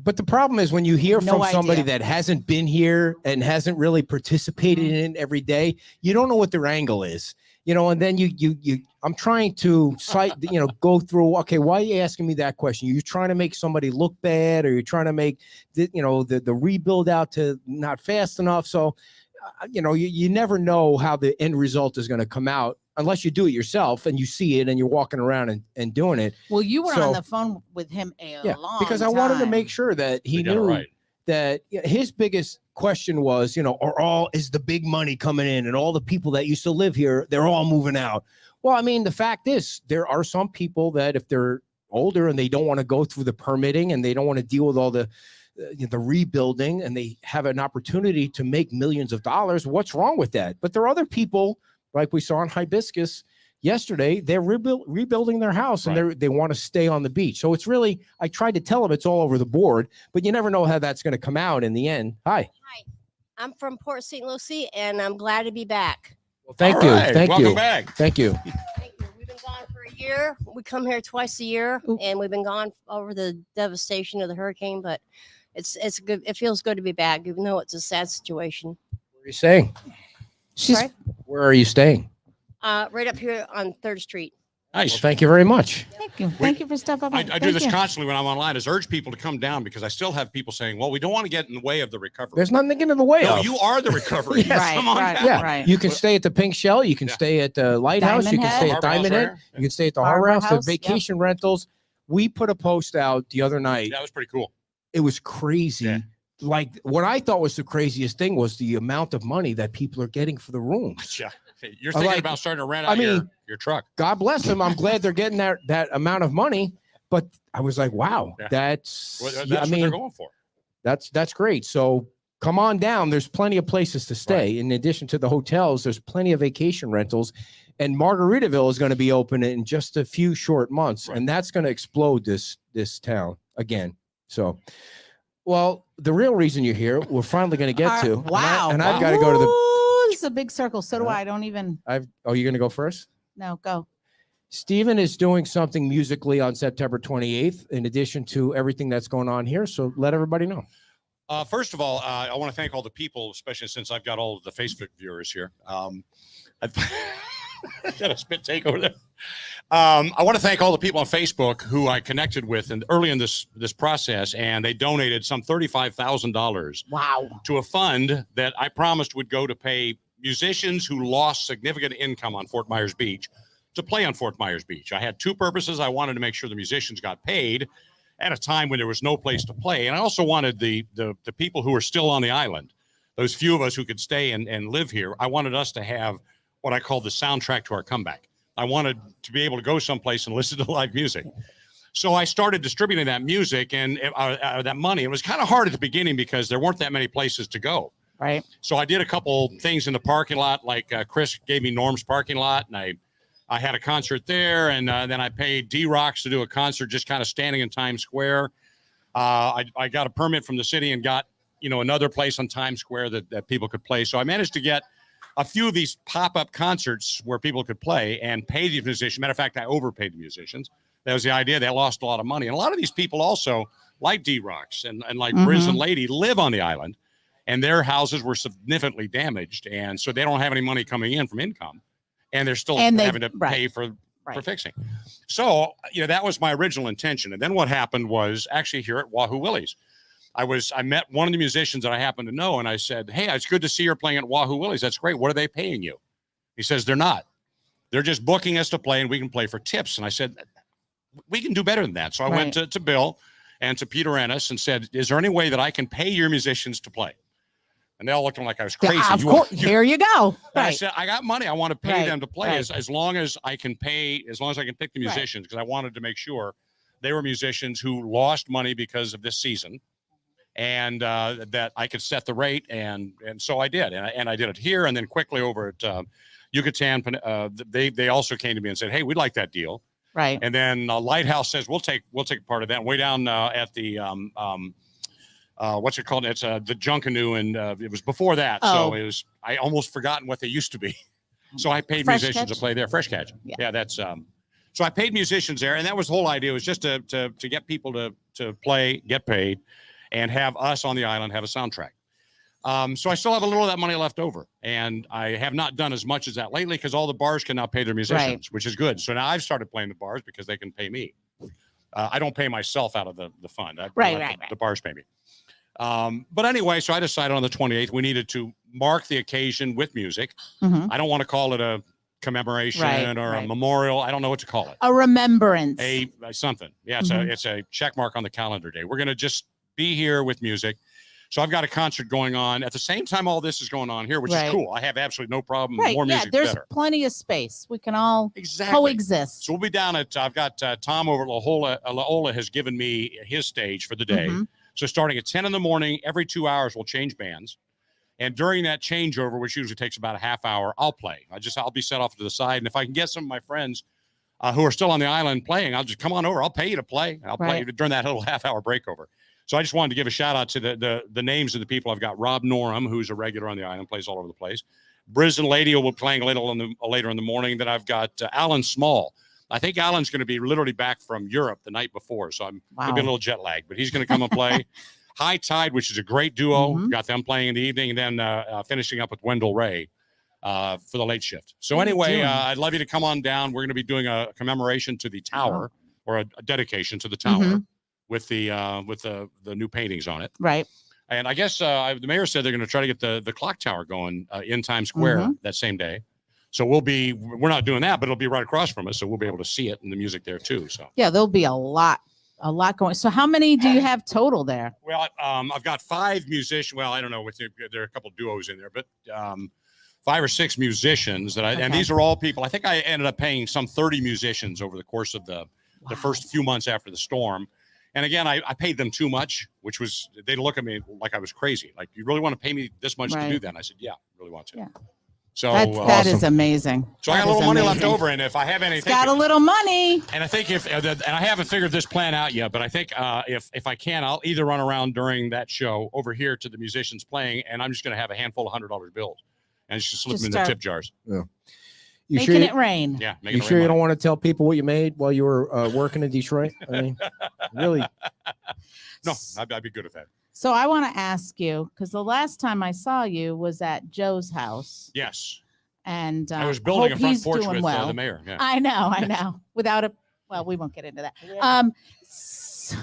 but the problem is when you hear No from somebody idea. that hasn't been here and hasn't really participated Mm-hmm. in it every day, you don't know what their angle is, you know, and then I'm trying to cite, go through, okay, why are you asking me that question? You're trying to make somebody look bad, or you're trying to make the rebuild out to not fast enough. So, you never know how the end result is going to come out unless you do it yourself and you see it and you're walking around and doing it. well, you were So- on the phone with him long Because I wanted to time. make sure that he You got it knew right. that his biggest question was, is the big money coming in and all the people that used to live here, they're all moving out. Well, I mean, the fact is there are some people that if they're older and they don't want to go through the permitting and they don't want to deal with all the the rebuilding and they have an opportunity to make millions of dollars. What's wrong with that? But there are other people like we saw on Hibiscus yesterday. They're rebuilding their house and they want to stay on the beach. So it's really, I tried to tell them it's all over the board, but you never know how that's going to come out in the end. Hi. Hi, I'm from Port St. Lucie, and I'm glad to be back. Well, thank All you. right, Thank welcome you. back. Thank you. Thank you. We've been gone for a year. We come here twice a year, and we've been gone over the devastation of the hurricane. But it's good. It feels good to be back, even though it's a sad situation. Where are you staying? Sorry? Where are you staying? Right up here on 3rd Street. Nice. Well, thank you very much. Thank you. Thank you for stepping up. I Thank do this you. constantly when I'm online, is urge people to come down because I still have people saying, well, we don't want to get in the way of the recovery. There's nothing to get in the way No, of. you are the recovery. Yes. Right, Come on right, down. Yeah, right. you can stay at the Pink Shell. You can Yeah. stay at the Lighthouse. You Diamond can stay Head. at Harbor House Diamond Head. there. You can stay at the Harbor Harbor House. House, The yep. vacation rentals. We put a post out the other night. That was pretty cool. It was crazy. Yeah. Like what I thought was the craziest thing was the amount of money that people are getting for the rooms. Yeah. You're I thinking like- about starting to rent I out mean- your truck. God bless them. I'm glad they're getting that amount of money. But I was like, wow, Yeah. that's. Well, that's I what mean, they're going for. that's great. So come on down. There's plenty of places to stay. In addition to the hotels, there's plenty of vacation rentals. And Margaritaville is going to be open in just a few short months. Right. And that's going to explode this town again. So, well, the real reason you're here, we're finally going to get to. Wow. And I've got to go to the. Ooh, it's a big circle. So do I. Don't even. Oh, you're going to go first? No, go. Steven is doing something musically on September 28th, in addition to everything that's going on here. So let everybody know. First of all, I want to thank all the people, especially since I've got all of the Facebook viewers here. I've got a spit take over there. I want to thank all the people on Facebook who I connected with and early in this process, and they donated some $35,000 Wow. to a fund that I promised would go to pay musicians who lost significant income on Fort Myers Beach to play on Fort Myers Beach. I had two purposes. I wanted to make sure the musicians got paid at a time when there was no place to play. And I also wanted the people who are still on the island, those few of us who could stay and live here, I wanted us to have what I call the soundtrack to our comeback. I wanted to be able to go someplace and listen to live music. So I started distributing that music and that money. It was kind of hard at the beginning because there weren't that many places to go. Right. So I did a couple things in the parking lot, like Chris gave me Norm's parking lot, and I had a concert there, and then I paid D-Rocks to do a concert just kind of standing in Times Square. I got a permit from the city and got, another place on Times Square that people could play. So I managed to get a few of these pop-up concerts where people could play and pay the musicians. Matter of fact, I overpaid the musicians. That was the idea. They lost a lot of money. And a lot of these people also, like D-Rocks and like Briz and Lady, live on the island, and their houses were significantly damaged. And so they don't have any money coming in from income. And they're still having to pay for fixing. So, that was my original intention. And then what happened was actually here at Wahoo Willie'S. I met one of the musicians that I happened to know, and I said, hey, it's good to see you're playing at Wahoo Willie'S. That's great. What are they paying you? He says, they're not. They're just booking us to play, and we can play for tips. And I said, we can do better than that. So I went to Bill and to Peter Ennis and said, is there any way that I can pay your musicians to play? And they all looked at me like I was crazy. Yeah, of course. Here you go. I said, I got money. I want to pay them to play Right. as long as I can pay, as long as I can pick the musicians, because I wanted to make sure they were musicians who lost money because of this season, and that I could set the rate. And so I did. And I did it here, and then quickly over at Yucatan. They also came to me and said, hey, we'd like that deal. Right. And then Lighthouse says, we'll take part of that. Way down at the what's it called? It's the Junkanoo, and it was before that. Oh. So I almost forgotten what they used to be. So I paid Fresh musicians Catch? to play there. Fresh Catch. Yeah. That's so I paid musicians there, and that was the whole idea, was just to get people to play, get paid, and have us on the island have a soundtrack. So I still have a little of that money left over, and I have not done as much as that lately because all the bars can now pay their musicians, which is good. So now I've started playing the bars because they can pay me. I don't pay myself out of the fund. The bars pay me. But anyway, so I decided on the 28th we needed to mark the occasion with music. I don't want to call it a commemoration or a memorial. I don't know what to call it. A remembrance. A something. Yeah, it's a check mark on the calendar day. We're going to just be here with music. So I've got a concert going on at the same time all this is going on here, which is cool. I have absolutely no problem. More music, there's better. plenty of space. We can all Exactly. coexist. So we'll be down at, I've got Tom over at La Ola has given me his stage for the day. So starting at 10 in the morning, every 2 hours, we'll change bands. And during that changeover, which usually takes about a half hour, I'll play. I'll be set off to the side. And if I can get some of my friends who are still on the island playing, I'll just come on over. I'll pay you to play. I'll play during that little half-hour breakover. So I just wanted to give a shout-out to the names of the people. I've got Rob Norum, who's a regular on the island, plays all over the place. Briz and Lady will be playing later in the morning. Then I've got Alan Small. I think Alan's going to be literally back from Europe the night before, so I'm going to be a little jet lagged, but he's going to come and play. High Tide, which is a great duo. Got them playing in the evening, and then finishing up with Wendell Ray for the late shift. So anyway, I'd love you to come on down. We're going to be doing a commemoration to the tower, or a dedication to the tower with the new paintings on it. Right. And I guess the mayor said they're going to try to get the clock tower going in Times Square that same day. So we're not doing that, but it'll be right across from us, so we'll be able to see it and the music there too. So yeah, there'll be a lot going. So how many do you have total there? Well, I've got 5 musicians. Well, I don't know. There are a couple duos in there, but 5 or 6 musicians and these are all people. I think I ended up paying some 30 musicians over the course of the first few months after the storm. And again, I paid them too much, which was, they'd look at me like I was crazy. Like, you really want to pay me this much to do that? And I said, yeah, I really want to. Yeah. So that is amazing. So I got a little money left over, and if I have anything, got a little money. And I think and I haven't figured this plan out yet, but I think if I can, I'll either run around during that show over here to the musicians playing, and I'm just going to have a handful of $100 bills and just slip them in the tip jars. Yeah. Making it rain. Yeah. You sure you don't want to tell people what you made while you were working in Detroit? I mean, really? No, I'd be good at that. So I want to ask you, because the last time I saw you was at Joe's house. Yes. And I was building a front porch with well. the mayor. Yeah. I know. Without well, we won't get into that. So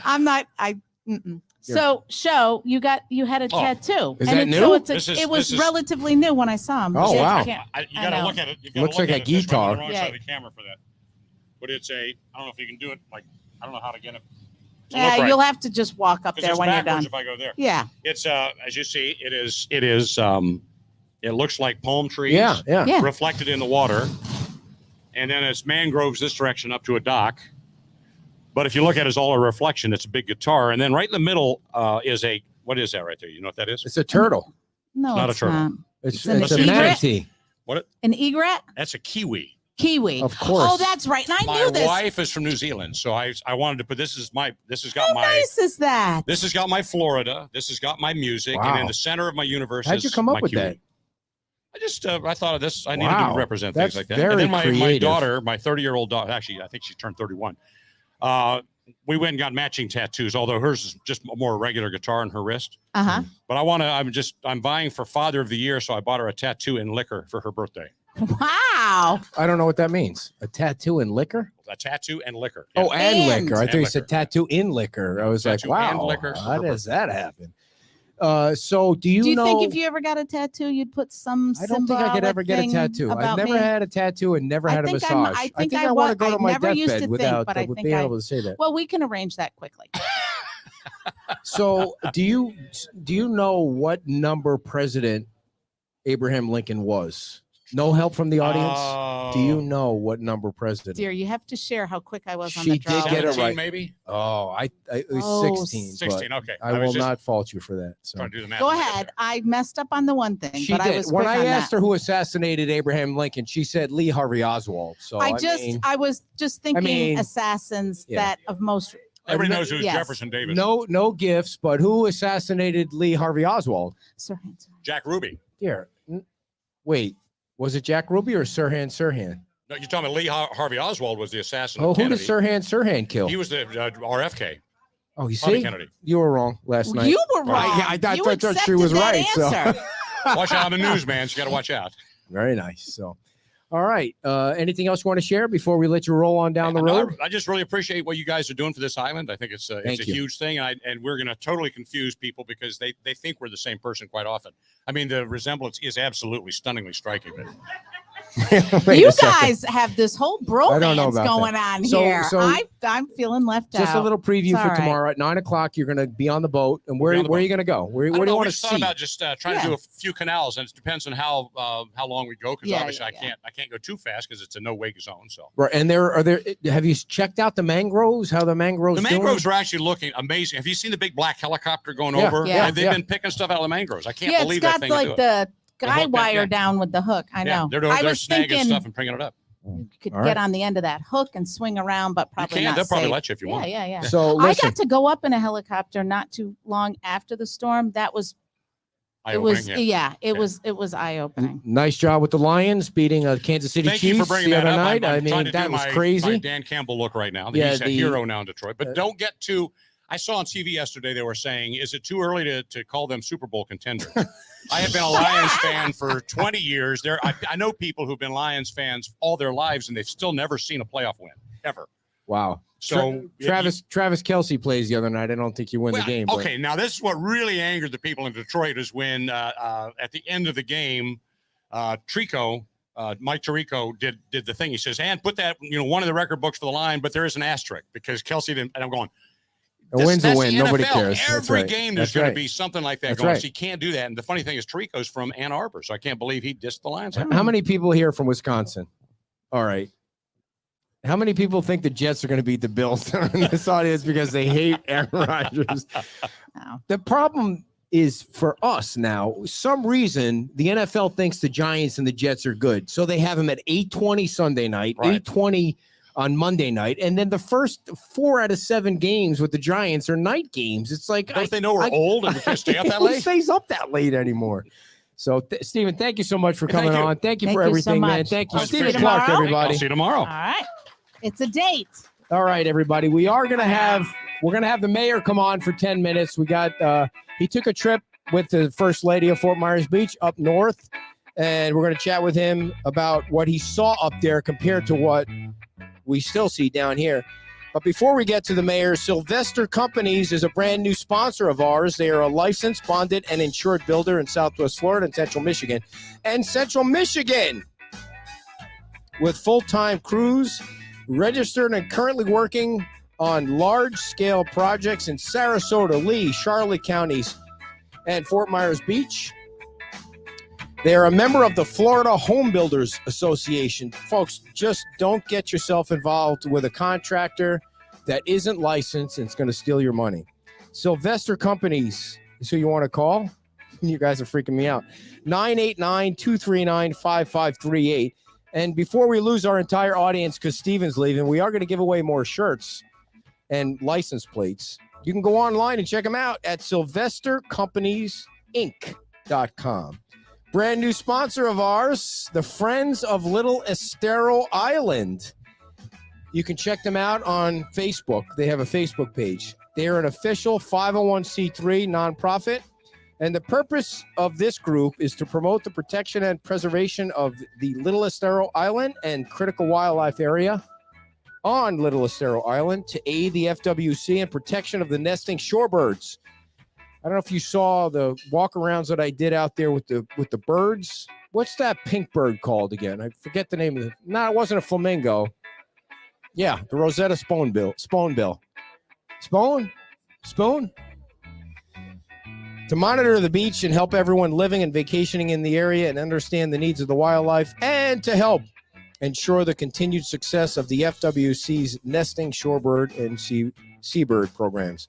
I'm not. So you had a tattoo. Is that new? So it was relatively new when I saw him. Oh, wow. You got to look at it. Looks like a guitar. Right on the wrong side of the camera for that. But it's I don't know if you can do it. Like, I don't know how to get it. Yeah, you'll have to just walk up there when you're done. If I go there. Yeah. It's as you see, it is it looks like palm trees reflected in the water. And then it's mangroves this direction up to a dock. But if you look at it as all a reflection, it's a big guitar. And then right in the middle is what is that right there? You know what that is? It's a turtle. No, not a turtle. Not. It's a manatee. What? An egret? That's a kiwi. Kiwi. Of course. Oh, that's right. And I knew this. My wife is from New Zealand, so I wanted to put this has got How my nice is that? This has got my Florida. This has got my music, and in the center of my universe How'd you come up with kiwi. that? I just I thought of this. I needed to represent things like that. Very and then my creative. daughter, my 30-year-old daughter, actually, I think she turned 31. We went and got matching tattoos, although hers is just a more regular guitar on her wrist. Uh-huh. But I'm buying for Father of the Year, so I bought her a tattoo in liquor for her birthday. Wow. I don't know what that means. A tattoo in liquor? A tattoo and liquor. Oh, and liquor. I thought you liquor. said tattoo in liquor. I was like, Tattoo and wow, liquor. how does that happen? So do you know? think if you ever got a tattoo, you'd put some I don't think I could ever get a tattoo. I've never had a tattoo and never had a massage. I think I want to go to my deathbed without being able to say that. Well, we can arrange that quickly. So do you know what number President Abraham Lincoln was? No help from the audience? Do you know what number president? Dear, you have to share how quick I was on She the draw. did get it 17 right. maybe? Oh, it was 16. 16, okay. I will not fault you for that. So. Trying to do the math Go in my head ahead. there. I messed up on the one thing, She but did. I was When quick I on asked that. her who assassinated Abraham Lincoln, she said Lee Harvey Oswald. So I was just thinking mean, assassins that of most. Everybody knows who's Yes. Jefferson Davis. no gifts, but who assassinated Lee Harvey Oswald? Sirhan. Jack Ruby. Here, wait, was it Jack Ruby or Sirhan Sirhan? No, you're talking about Lee Harvey Oswald was the assassin Oh, of who Kennedy. did Sirhan Sirhan kill? He was the RFK. Oh, you Bobby see, Kennedy. you were wrong last night. You were wrong. I thought You she was accepted that right. So. answer. Watch out, I'm a newsman, so you got to watch out. Very nice. So, all right. Anything else you want to share before we let you roll on down the road? I just really appreciate what you guys are doing for this island. I think it's a Thank you. huge thing, and we're going to totally confuse people because they think we're the same person quite often. I mean, the resemblance is absolutely stunningly striking. But Wait You a second. guys have this whole I don't know bromance about going on So- here. so- I'm feeling left out. Just a little preview It's for all right. tomorrow at 9:00. You're going to be on the boat, and We'll be where on the are boat. you going to go? Where I do don't you know, want we to just thought see? about just trying to do a few canals, and it depends on how long we go. Because Yeah, obviously yeah, I can't go too fast because it's a no wake zone. So Right, and have you checked out the mangroves? How the mangroves? the doing? mangroves are actually looking amazing. Have you seen the big black helicopter going Yeah, over? yeah, They've been picking stuff out of the mangroves. I can't Yeah, believe it's got that thing. like will do it. the guy hook, wire yeah. down with the hook. I know. They're I they're was snagging thinking stuff and bringing it up. you could All get right. on the end of that hook and swing around, but You probably can. not They'll probably safe. let you if you want. Yeah. So I listen, got to go up in a helicopter not too long after the storm. That was it was it was eye opening. nice job with the Lions beating Kansas City Thank Chiefs you for bringing the that other up. night. I'm I trying mean, to that do was my crazy. Dan Campbell look right now. Yeah, He's a the- hero now in Detroit. But don't get too. I saw on TV yesterday they were saying, is it too early to call them Super Bowl contenders? I have been a Lions fan for 20 years. I know people who've been Lions fans all their lives, and they've still never seen a playoff win, ever. Wow. So Travis Kelsey plays the other night. I don't think you win the game. but- Okay, now this is what really angered the people in Detroit is when at the end of the game, Mike Tirico did the thing. He says, and put that, one of the record books for the line, but there is an asterisk because Kelsey didn't. And I'm going, A win's a that's win. the Nobody NFL. cares. That's Every right. game there's That's going right. to be something like that That's going on. right. So you can't do that. And the funny thing is Tirico's from Ann Arbor, so I can't believe he dissed the Lions. How many people here from Wisconsin? All right. How many people think the Jets are going to beat the Bills in this audience because they hate Aaron Rodgers? No. The problem is for us now, some reason the NFL thinks the Giants and the Jets are good. So they have them at 8:20 Sunday night, Right. 8:20 on Monday night. And then the first 4 out of 7 games with the Giants are night games. It's like, Don't they know we're old and we can't stay up that who late? stays up that late anymore? So, Stephen, thank you so much for Thank coming you. on. Thank you Thank for you so everything, man. much. Thank you, I'll see Stephen you Clark, tomorrow. everybody. I'll see you tomorrow. All right. It's a date. All right, everybody. We're gonna have the mayor come on for 10 minutes. We got he took a trip with the first lady of Fort Myers Beach up north, and we're gonna chat with him about what he saw up there compared to what we still see down here. But before we get to the mayor, Sylvester Companies is a brand new sponsor of ours. They are a licensed, bonded, and insured builder in Southwest Florida and Central Michigan. And Central Michigan, with full-time crews, registered and currently working on large-scale projects in Sarasota, Lee, Charlotte counties, and Fort Myers Beach. They are a member of the Florida Home Builders Association. Folks, just don't get yourself involved with a contractor that isn't licensed and it's going to steal your money. Sylvester Companies is who you want to call. You guys are freaking me out. 989-239-5538. And before we lose our entire audience because Steven's leaving, we are going to give away more shirts and license plates. You can go online and check them out at SylvesterCompaniesInc.com. Brand new sponsor of ours, the Friends of Little Estero Island. You can check them out on Facebook. They have a Facebook page. They are an official 501c3 nonprofit. And the purpose of this group is to promote the protection and preservation of the Little Estero Island and critical wildlife area on Little Estero Island to aid the FWC in protection of the nesting shorebirds. I don't know if you saw the walk-arounds that I did out there with the birds. What's that pink bird called again? I forget the name of it. No, it wasn't a flamingo. Yeah, the Rosetta spoonbill. Spoon? To monitor the beach and help everyone living and vacationing in the area and understand the needs of the wildlife, and to help ensure the continued success of the FWC's nesting shorebird and seabird programs.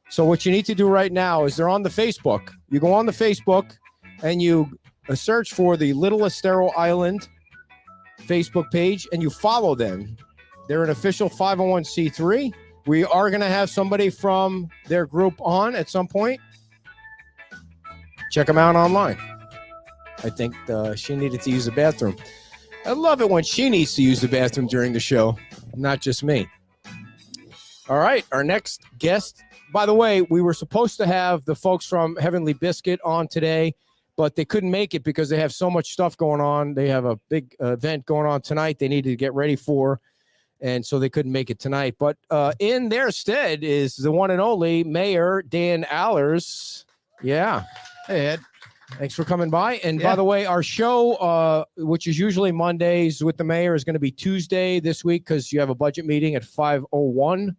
So what you need to do right now is they're on the Facebook. You go on the Facebook and you search for the Little Estero Island Facebook page and you follow them. They're an official 501c3. We are going to have somebody from their group on at some point. Check them out online. I think she needed to use the bathroom. I love it when she needs to use the bathroom during the show, not just me. All right, our next guest. By the way, we were supposed to have the folks from Heavenly Biscuit on today, but they couldn't make it because they have so much stuff going on. They have a big event going on tonight they needed to get ready for, and so they couldn't make it tonight. But in their stead is the one and only Mayor Dan Allers. Yeah. Hey, Ed. Thanks for coming by. And Yeah. by the way, our show, which is usually Mondays with the mayor, is going to be Tuesday this week because you have a budget meeting at 5:01.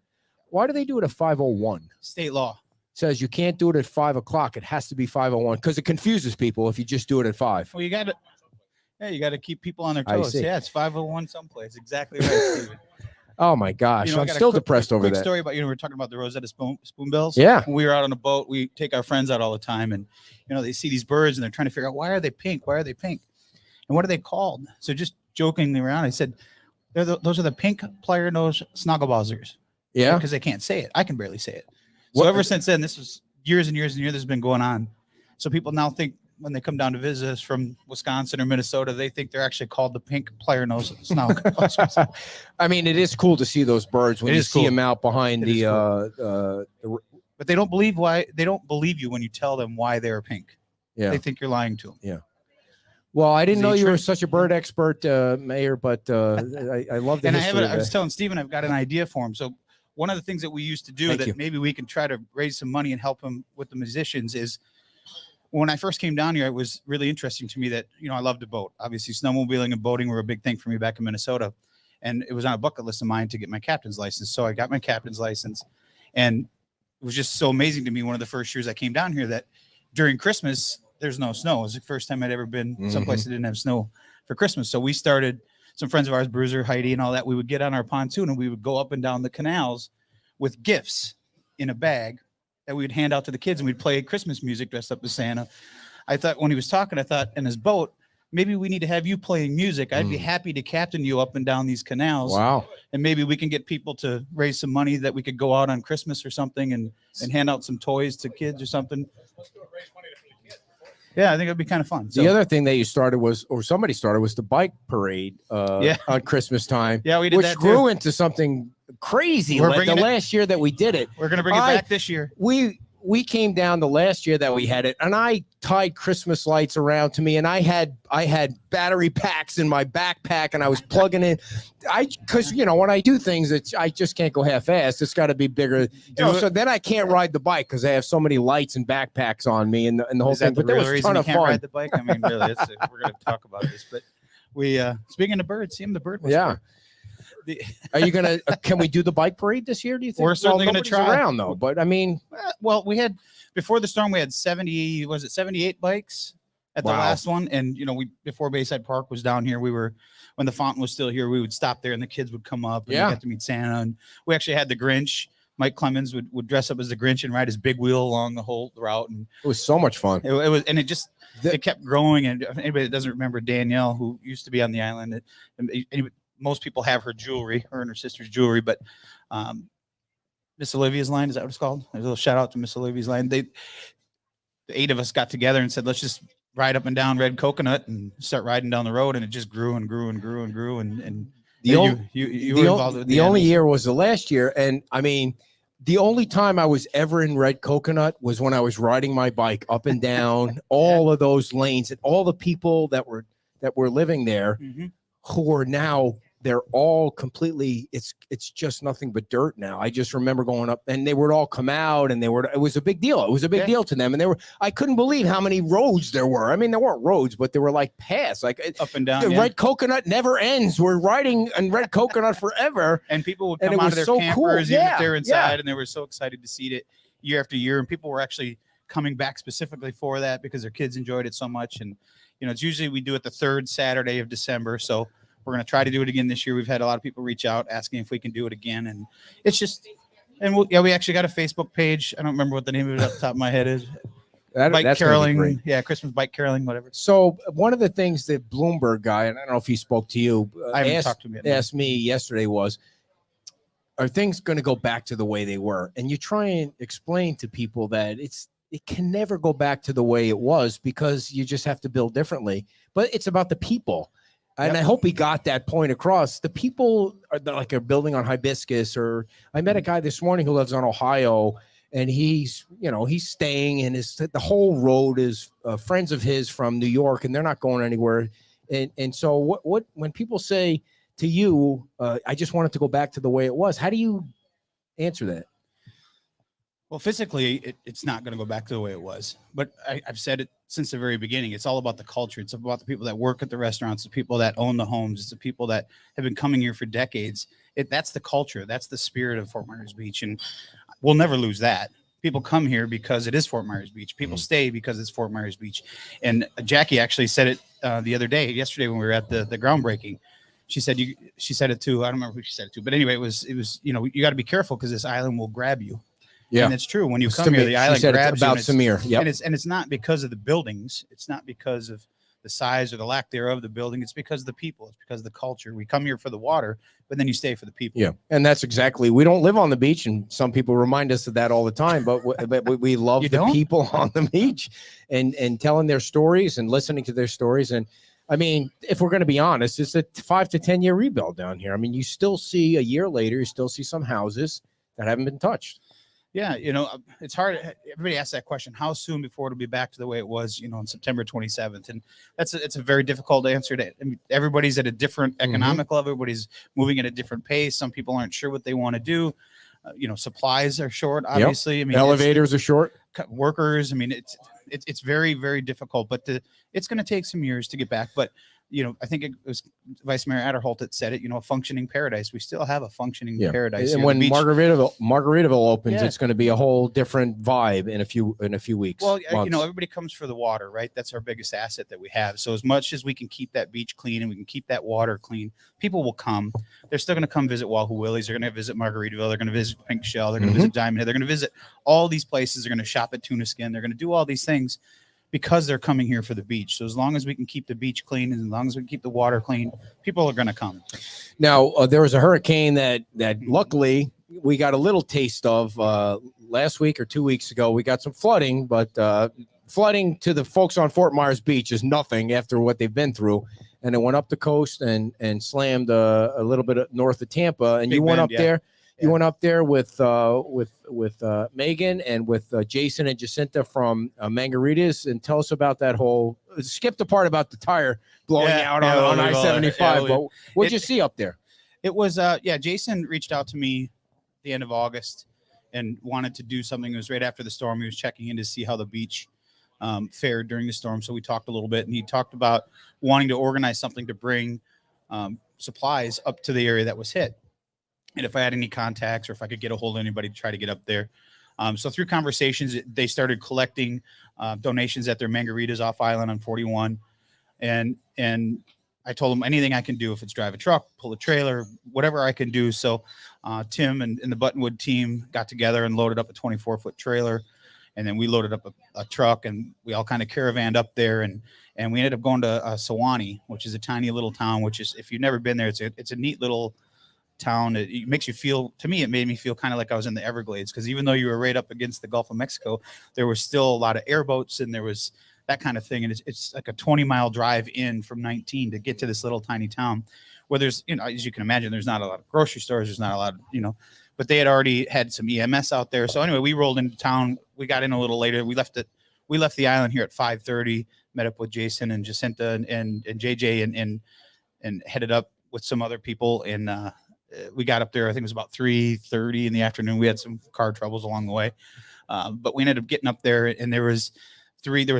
Why do they do it at 5:01? State law. Says you can't do it at 5 o'clock. It has to be 5:01 because it confuses people if you just do it at 5. Well, you got to. Yeah, you got to keep people on their I toes. see. Yeah, it's 5:01 someplace. Exactly right, Steven. Oh my gosh, You know, I I'm got a still quick- depressed over quick that. story about, we were talking about the Rosetta spoonbills. Yeah. When we were out on a boat, we take our friends out all the time, and they see these birds and they're trying to figure out, why are they pink? Why are they pink? And what are they called? So just jokingly around, I said, those are the pink plier nose snogglebuzzers. Yeah. Because they can't say it. I can barely say it. What- So ever since then, this was years and years and years this has been going on. So people now think when they come down to visit us from Wisconsin or Minnesota, they think they're actually called the pink plier nose snogglebuzzers. I mean, it is cool to see those birds when It you is see cool. them out behind It is the But they don't believe why. They don't believe you when you tell them why they're pink. yeah. They think you're lying to them. Well, I didn't Is know he you were true? such a bird expert, Mayor, but I love the And history I of was it. telling Stephen, I've got an idea for him. So one of the things that we used to do Thank that you. maybe we can try to raise some money and help him with the musicians is, when I first came down here, it was really interesting to me that, I love to boat. Obviously, snowmobiling and boating were a big thing for me back in Minnesota. And it was on a bucket list of mine to get my captain's license. So I got my captain's license. And it was just so amazing to me, one of the first years I came down here, that during Christmas, there's no snow. It was the first time I'd ever been someplace that didn't have snow for Christmas. So we started, some friends of ours, Bruiser, Heidi, and all that, we would get on our pontoon and we would go up and down the canals with gifts in a bag that we would hand out to the kids, and we'd play Christmas music dressed up as Santa. I thought, when he was talking, I thought, in his boat, maybe we need to have you playing music. I'd be happy to captain you up and down these canals. Wow. And maybe we can get people to raise some money that we could go out on Christmas or something and hand out some toys to kids or something. Yeah, I think it'd be kind of fun. So, The other thing that you started was, or somebody started, was the bike parade Yeah. on Christmas time, yeah, we did which that grew too. into something crazy. We're Like the bringing it- last year that we did it, We're going to bring it back this year. we came down the last year that we had it, and I tied Christmas lights around to me, and I had battery packs in my backpack, and I was plugging in. Because when I do things, I just can't go half-assed. It's got to be bigger. So then I can't ride the bike because I have so many lights and backpacks on me, and the whole Is thing. that the But that real was a reason ton you of can't fun. ride the bike? I mean, really, we're going to talk about this. But we, speaking of birds, see him, the bird whisperer. Yeah. Are you gonna? Can we do the bike parade this year? Do you think? We're certainly gonna nobody's try. around though. But I mean, Well, we had, before the storm, we had 78 bikes at the Wow. last one. And, before Bayside Park was down here, when the fountain was still here, we would stop there and the kids would come up and Yeah. we got to meet Santa. And we actually had the Grinch. Mike Clemens would dress up as the Grinch and ride his big wheel along the whole route. And it was so much fun. it was, and it just, The- it kept growing. And if anybody that doesn't remember Danielle, who used to be on the island, most people have her jewelry, her and her sister's jewelry, but Miss Olivia's line, is that what it's called? There's a little shout out to Miss Olivia's line. The 8 of us got together and said, let's just ride up and down Red Coconut and start riding down the road. And it just grew and grew and grew and grew. And The you, only- you the were o- involved with the only animals. year was the last year, and I mean, the only time I was ever in Red Coconut was when I was riding my bike up and down all of those lanes, and all the people that were living there Mhm. who are now, they're all completely, it's just nothing but dirt now. I just remember going up, and they would all come out, and it was a big deal. It was a big Yeah. deal to them, and I couldn't believe how many roads there were. I mean, there weren't roads, but they were like paths. Like Up and down. the yeah. Red Coconut never ends. We're riding in Red Coconut forever. And people would And come it out was of their so cool. campers, even Yeah, if they're yeah. inside, and they were so excited to see it year after year. And people were actually coming back specifically for that because their kids enjoyed it so much. And, it's usually we do it the 3rd Saturday of December. So we're going to try to do it again this year. We've had a lot of people reach out asking if we can do it again. And it's just, and we actually got a Facebook page. I don't remember what the name of it off the top of my head is. Bike That's gonna be caroling. great. Yeah, Christmas bike caroling, whatever. So one of the things that Bloomberg guy, and I don't know if he spoke to you, I haven't talked to him yet. asked me yesterday was, are things going to go back to the way they were? And you try and explain to people that it can never go back to the way it was because you just have to build differently. But it's about the people. And Yep. I hope he got that point across. The people are building on Hibiscus, or I met a guy this morning who lives on Ohio, and he's staying, and the whole road is friends of his from New York, and they're not going anywhere. And so what when people say to you, I just want it to go back to the way it was, how do you answer that? Well, physically, it's not going to go back to the way it was. But I've said it since the very beginning. It's all about the culture. It's about the people that work at the restaurants, the people that own the homes. It's the people that have been coming here for decades. That's the culture. That's the spirit of Fort Myers Beach. And we'll never lose that. People come here because it is Fort Myers Beach. People stay because it's Fort Myers Beach. And Jackie actually said it yesterday when we were at the groundbreaking. She said it too. I don't remember who she said it to, but anyway, it was, you got to be careful because this island will grab you. Yeah. And it's true. When you come here, the island grabs about you. Samir. Yep. And it's not because of the buildings. It's not because of the size or the lack thereof of the building. It's because of the people. It's because of the culture. We come here for the water, but then you stay for the people. Yeah. And that's exactly, we don't live on the beach, and some people remind us of that all the time, but we love the people on the beach and telling their stories and listening to their stories. And I mean, if we're going to be honest, it's a 5 to 10 year rebuild down here. I mean, you still see a year later, you still see some houses that haven't been touched. Yeah, it's hard. Everybody asks that question: how soon before it'll be back to the way it was, on September 27th? And it's a very difficult answer. Everybody's at a different economic level. Everybody's moving at a different pace. Some people aren't sure what they want to do. Supplies are short. Obviously, I mean, elevators are short. Workers. I mean, it's very, very difficult. But it's going to take some years to get back. But I think it was Vice Mayor Adderholt that said it, a functioning paradise. We still have a functioning paradise. And when Margaritaville opens, it's going to be a whole different vibe in a few weeks. Well, everybody comes for the water, right? That's our biggest asset that we have. So as much as we can keep that beach clean and we can keep that water clean, people will come. They're still going to come visit Wahoo Willie'S. They're going to visit Margaritaville. They're going to visit Pink Shell. They're going to visit Diamond Head. They're going to visit all these places. They're going to shop at Tuna Skin. They're going to do all these things because they're coming here for the beach. So as long as we can keep the beach clean and as long as we can keep the water clean, people are going to come. Now, there was a hurricane that luckily we got a little taste of last week or 2 weeks ago. We got some flooding, but flooding to the folks on Fort Myers Beach is nothing after what they've been through. And it went up the coast and slammed a little bit north of Tampa. And you went up there. You went up there with Megan and with Jason and Jacinta from Margaritas, and tell us about that whole. Skip the part about the tire blowing out on I-75. But what'd you see up there? It was Jason reached out to me at the end of August and wanted to do something. It was right after the storm. He was checking in to see how the beach fared during the storm. So we talked a little bit, and he talked about wanting to organize something to bring supplies up to the area that was hit. And if I had any contacts or if I could get a hold of anybody to try to get up there. So through conversations, they started collecting donations at their Margaritas off island on 41. And I told them anything I can do, if it's drive a truck, pull a trailer, whatever I can do. So Tim and the Buttonwood team got together and loaded up a 24-foot trailer. And then we loaded up a truck, and we all kind of caravanned up there. And we ended up going to Sewanee, which is a tiny little town, which is, if you've never been there, it's a neat little town. It makes you feel, to me, it made me feel kind of like I was in the Everglades, because even though you were right up against the Gulf of Mexico, there was still a lot of airboats and there was that kind of thing. And it's like a 20-mile drive in from 19 to get to this little tiny town where there's, as you can imagine, there's not a lot of grocery stores. There's not a lot of, but they had already had some EMS out there. So anyway, we rolled into town. We got in a little later. We left the island here at 5:30, met up with Jason and Jacinta and JJ and headed up with some other people. And, we got up there, I think it was about 3:30 in the afternoon. We had some car troubles along the way. But we ended up getting up there, and there was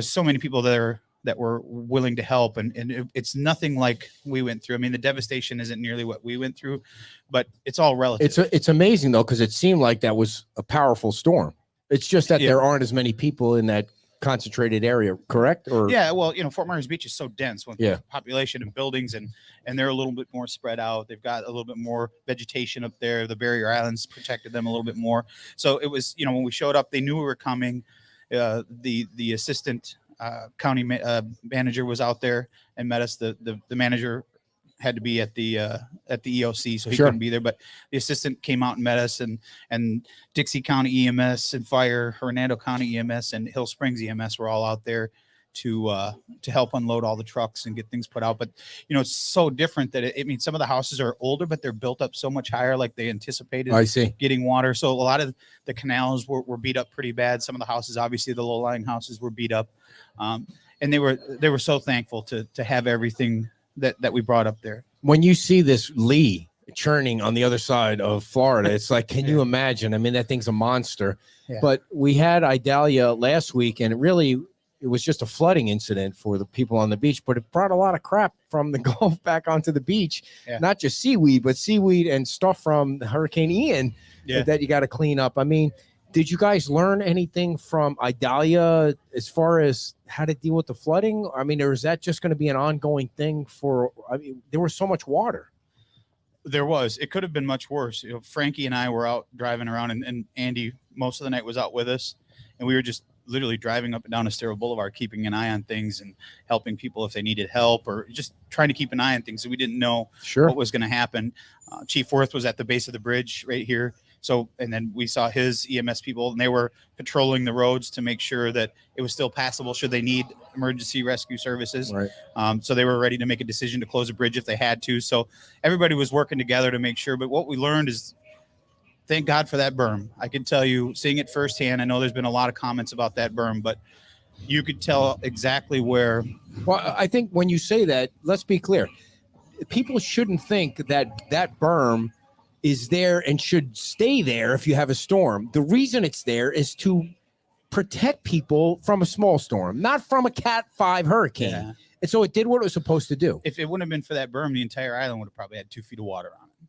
so many people there that were willing to help. And it's nothing like we went through. I mean, the devastation isn't nearly what we went through, but it's all relative. It's amazing though, because it seemed like that was a powerful storm. It's just that there aren't as many people in that concentrated area, correct? Or well, Fort Myers Beach is so dense with population and buildings, and they're a little bit more spread out. They've got a little bit more vegetation up there. The barrier islands protected them a little bit more. So it was, when we showed up, they knew we were coming. The assistant county manager was out there and met us. The manager had to be at the EOC, so he couldn't be there. But the assistant came out and met us, and Dixie County EMS and Fire, Hernando County EMS, and Hill Springs EMS were all out there to help unload all the trucks and get things put out. But it's so different that some of the houses are older, but they're built up so much higher, like they anticipated. I see. Getting water. So a lot of the canals were beat up pretty bad. Some of the houses, obviously, the low-lying houses were beat up, and they were so thankful to have everything that we brought up there. When you see this Lee churning on the other side of Florida, it's like, can you imagine? I mean, that thing's a monster. Yeah. But we had Idalia last week, and it really, it was just a flooding incident for the people on the beach, but it brought a lot of crap from the Gulf back onto the beach. Yeah. Not just seaweed, but seaweed and stuff from Hurricane Ian that you got to clean up. I mean, did you guys learn anything from Idalia as far as how to deal with the flooding? I mean, or is that just going to be an ongoing thing there was so much water. There was. It could have been much worse. You know, Frankie and I were out driving around, and Andy most of the night was out with us, and we were just literally driving up and down Estero Boulevard, keeping an eye on things and helping people if they needed help, or just trying to keep an eye on things. So we didn't know what was going to happen. Chief Worth was at the base of the bridge right here. So, and then we saw his EMS people, and they were patrolling the roads to make sure that it was still passable should they need emergency rescue services. Right. So they were ready to make a decision to close a bridge if they had to. So everybody was working together to make sure. But what we learned is, thank God for that berm. I can tell you, seeing it firsthand, I know there's been a lot of comments about that berm, but you could tell exactly where. Well, I think when you say that, let's be clear. People shouldn't think that that berm is there and should stay there if you have a storm. The reason it's there is to protect people from a small storm, not from a Cat 5 hurricane. Yeah. And so it did what it was supposed to do. If it wouldn't have been for that berm, the entire island would have probably had 2 feet of water on it.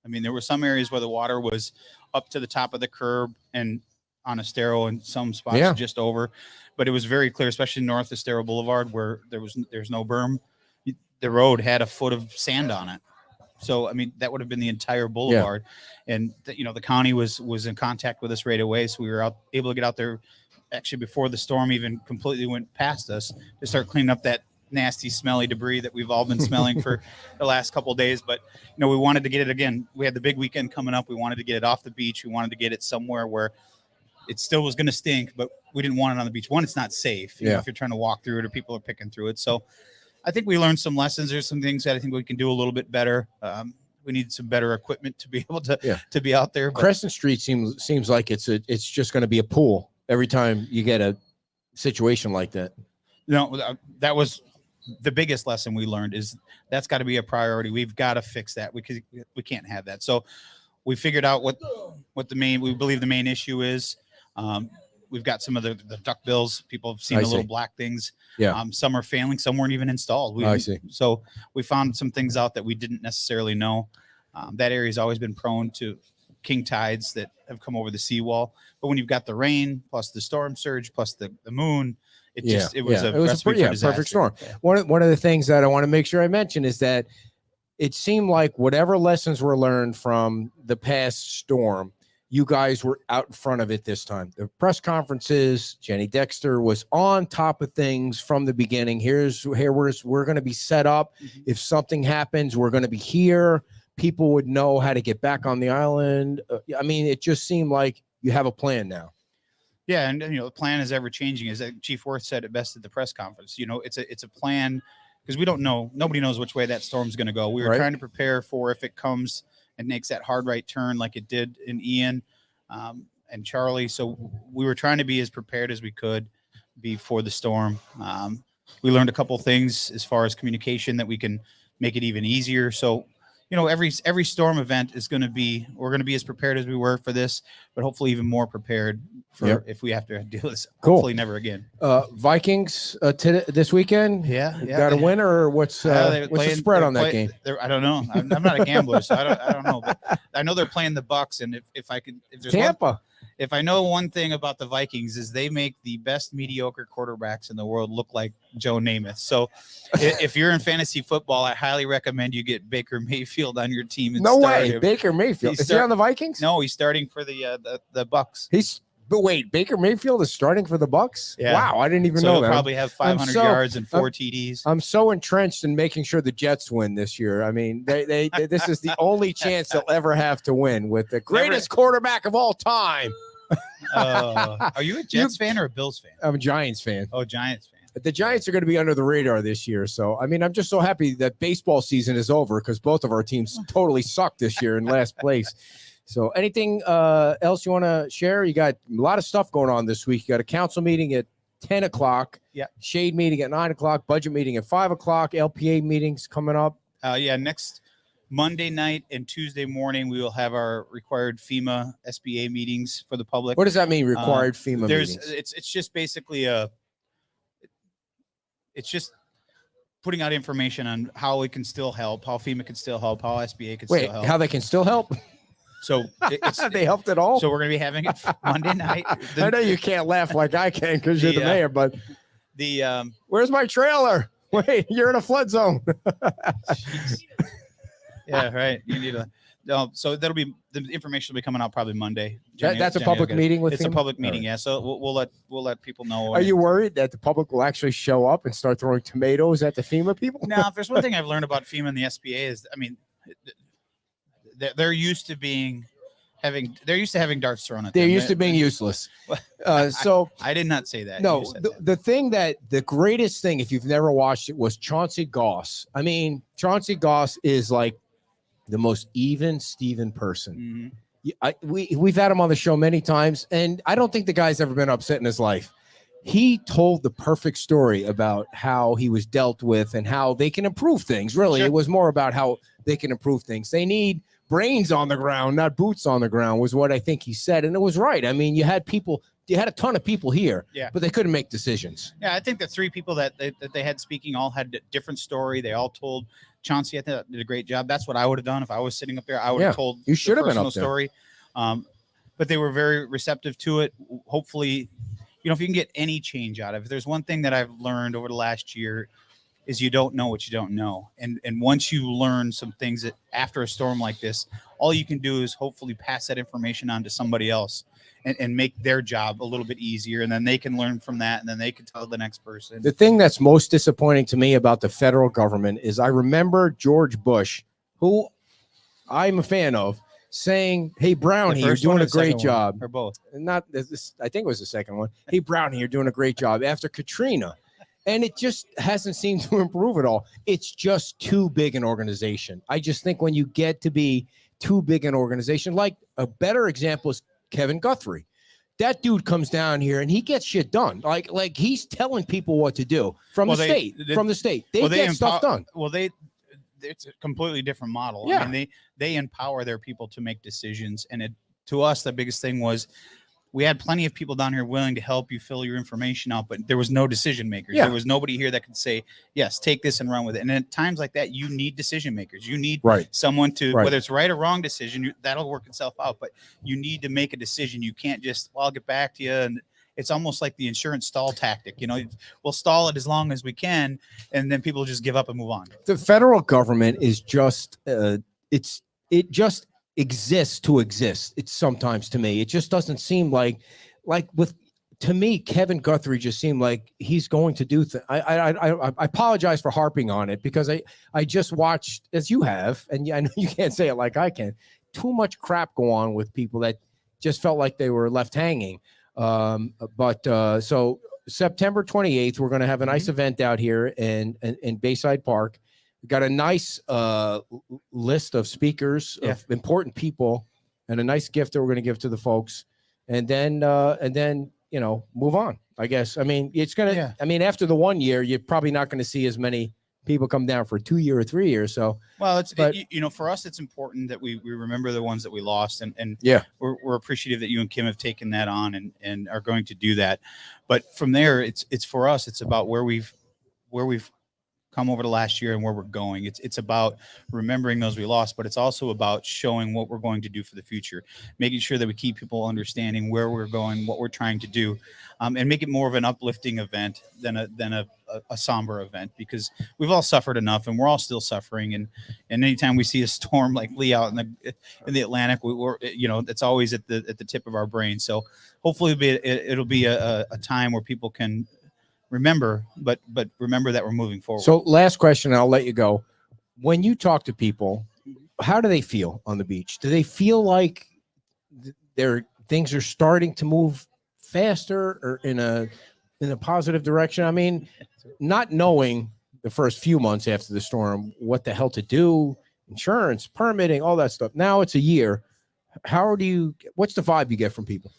I mean, there were some areas where the water was up to the top of the curb and on Estero, and some spots just over. But it was very clear, especially north of Estero Boulevard, where there's no berm. The road had a foot of sand on it. So, I mean, that would have been the entire boulevard. And, the county was in contact with us right away. So we were able to get out there actually before the storm even completely went past us to start cleaning up that nasty, smelly debris that we've all been smelling for the last couple of days. But, we wanted to get it again. We had the big weekend coming up. We wanted to get it off the beach. We wanted to get it somewhere where it still was going to stink, but we didn't want it on the beach. One, it's not safe if you're trying to walk through it or people are picking through it. So I think we learned some lessons. There's some things that I think we can do a little bit better. We need some better equipment to be able to be out there. But Crescent Street seems like it's just going to be a pool every time you get a situation like that. That was the biggest lesson we learned, is that's got to be a priority. We've got to fix that because we can't have that. So we figured out what we believe the main issue is. We've got some of the duck bills. People have seen the little black things. Yeah. Some are failing. Some weren't even installed. I see. So we found some things out that we didn't necessarily know. That area has always been prone to king tides that have come over the seawall. But when you've got the rain plus the storm surge plus the moon, it was a perfect storm. Yeah. One of the things that I want to make sure I mention is that it seemed like whatever lessons were learned from the past storm, you guys were out in front of it this time. The press conferences, Jenny Dexter was on top of things from the beginning. We're going to be set up. Mm-hmm. If something happens, we're going to be here. People would know how to get back on the island. I mean, it just seemed like you have a plan now. Yeah, and the plan is ever changing. As Chief Worth said it best at the press conference. It's a plan because we don't know. Nobody knows which way that storm's going to go. We were trying to prepare for if it comes and makes that hard right turn like it did in Ian and Charlie. So we were trying to be as prepared as we could before the storm. We learned a couple things as far as communication that we can make it even easier. So, every storm event we're going to be as prepared as we were for this, but hopefully even more prepared for if we have to deal with this. Cool. Hopefully never again. Vikings this weekend. Got a winner, or what's the spread on that game? I don't know. I'm not a gambler, so I don't know. But I know they're playing the Bucks, and if there's Tampa. If I know one thing about the Vikings is they make the best mediocre quarterbacks in the world look like Joe Namath. So if you're in fantasy football, I highly recommend you get Baker Mayfield on your team. And no way, Baker Mayfield. Is he on the Vikings? No, he's starting for the Bucks. But wait, Baker Mayfield is starting for the Bucks? Yeah. Wow, I didn't even know he'll that. Probably have 500 yards and 4 TDs. I'm so entrenched in making sure the Jets win this year. I mean, they this is the only chance they'll ever have to win with the greatest quarterback of all time. Are you a Jets fan or a Bills fan? I'm a Giants fan. Oh, Giants fan. The Giants are going to be under the radar this year. So, I mean, I'm just so happy that baseball season is over because both of our teams totally sucked this year in last place. So anything else you want to share? You got a lot of stuff going on this week. You got a council meeting at 10 o'clock. Yeah. Shade meeting at 9 o'clock. Budget meeting at 5 o'clock. LPA meetings coming up. Next Monday night and Tuesday morning, we will have our required FEMA SBA meetings for the public. What does that mean, required FEMA meetings? It's just basically it's just putting out information on how it can still help, how FEMA can still help, how SBA can Wait, still help. how they can still help? So it's They helped at all? so we're going to be having it Monday night. I know you can't laugh like I can because you're the mayor, but where's my trailer? Wait, you're in a flood zone. Yeah, right. You need a. No, so that'll be the information will be coming out probably Monday. That's a Jenny will public get it. meeting with It's a FEMA? public meeting, All right. yeah. So we'll let people know. Are you worried that the public will actually show up and start throwing tomatoes at the FEMA people? Now, if there's one thing I've learned about FEMA and the SBA is, I mean, they're used to having darts thrown at them. They're used to being useless. So I did not say that. no, You said that. the thing the greatest thing, if you've never watched it, was Chauncey Goss. I mean, Chauncey Goss is like the most even Steven person. We've had him on the show many times, and I don't think the guy's ever been upset in his life. He told the perfect story about how he was dealt with and how they can improve things. Really, Sure. It was more about how they can improve things. They need brains on the ground, not boots on the ground, was what I think he said. And it was right. I mean, you had a ton of people here, Yeah. but they couldn't make decisions. Yeah, I think the three people that they had speaking all had a different story. They all told Chauncey, I think, did a great job. That's what I would have done if I was sitting up there. I would have told you should the have been personal up there. story. But they were very receptive to it. Hopefully, if you can get any change out of it. There's one thing that I've learned over the last year is you don't know what you don't know. And once you learn some things that after a storm like this, all you can do is hopefully pass that information on to somebody else and make their job a little bit easier. And then they can learn from that. And then they can tell the next person. The thing that's most disappointing to me about the federal government is I remember George Bush, who I'm a fan of, saying, "Hey, Brownie, you're doing a great job." Or both. Not this, I think it was the second one. "Hey, Brownie, you're doing a great job," after Katrina. And it just hasn't seemed to improve at all. It's just too big an organization. I just think when you get to be too big an organization, like a better example is Kevin Guthrie. That dude comes down here and he gets shit done. Like he's telling people what to do from the state. They get stuff done. Well, it's a completely different model. Yeah. I mean, they empower their people to make decisions. And to us, the biggest thing was we had plenty of people down here willing to help you fill your information out, but there was no decision makers. Yeah. There was nobody here that could say, yes, take this and run with it. And at times like that, you need decision makers. You need someone to, whether it's right or wrong decision, that'll work itself out, but you need to make a decision. You can't just, well, I'll get back to you. And it's almost like the insurance stall tactic. We'll stall it as long as we can, and then people just give up and move on. The federal government is just, it just exists to exist. It's sometimes, to me, it just doesn't seem like to me, Kevin Guthrie just seemed like he's going to do I apologize for harping on it because I just watched, as you have, and I know you can't say it like I can, too much crap go on with people that just felt like they were left hanging. So September 28th, we're going to have a nice event out here in Bayside Park. We got a nice list of speakers, of important people, and a nice gift that we're going to give to the folks, and then move on. I guess. I mean, it's gonna. Yeah. I mean, after the 1 year, you're probably not going to see as many people come down for a 2 year or 3 years. So, well, for us, it's important that we remember the ones that we lost, and we're appreciative that you and Kim have taken that on and are going to do that. But from there, it's for us, it's about where we've come over the last year and where we're going. It's about remembering those we lost, but it's also about showing what we're going to do for the future, making sure that we keep people understanding where we're going, what we're trying to do, and make it more of an uplifting event than a somber event, because we've all suffered enough and we're all still suffering. And anytime we see a storm like Lee out in the Atlantic, we're it's always at the tip of our brain. So hopefully it'll be a time where people can remember, but remember that we're moving forward. So last question, and I'll let you go. When you talk to people, how do they feel on the beach? Do they feel like things are starting to move faster or in a positive direction? I mean, not knowing the first few months after the storm what the hell to do, insurance, permitting, all that stuff. Now it's a year. What's the vibe you get from people?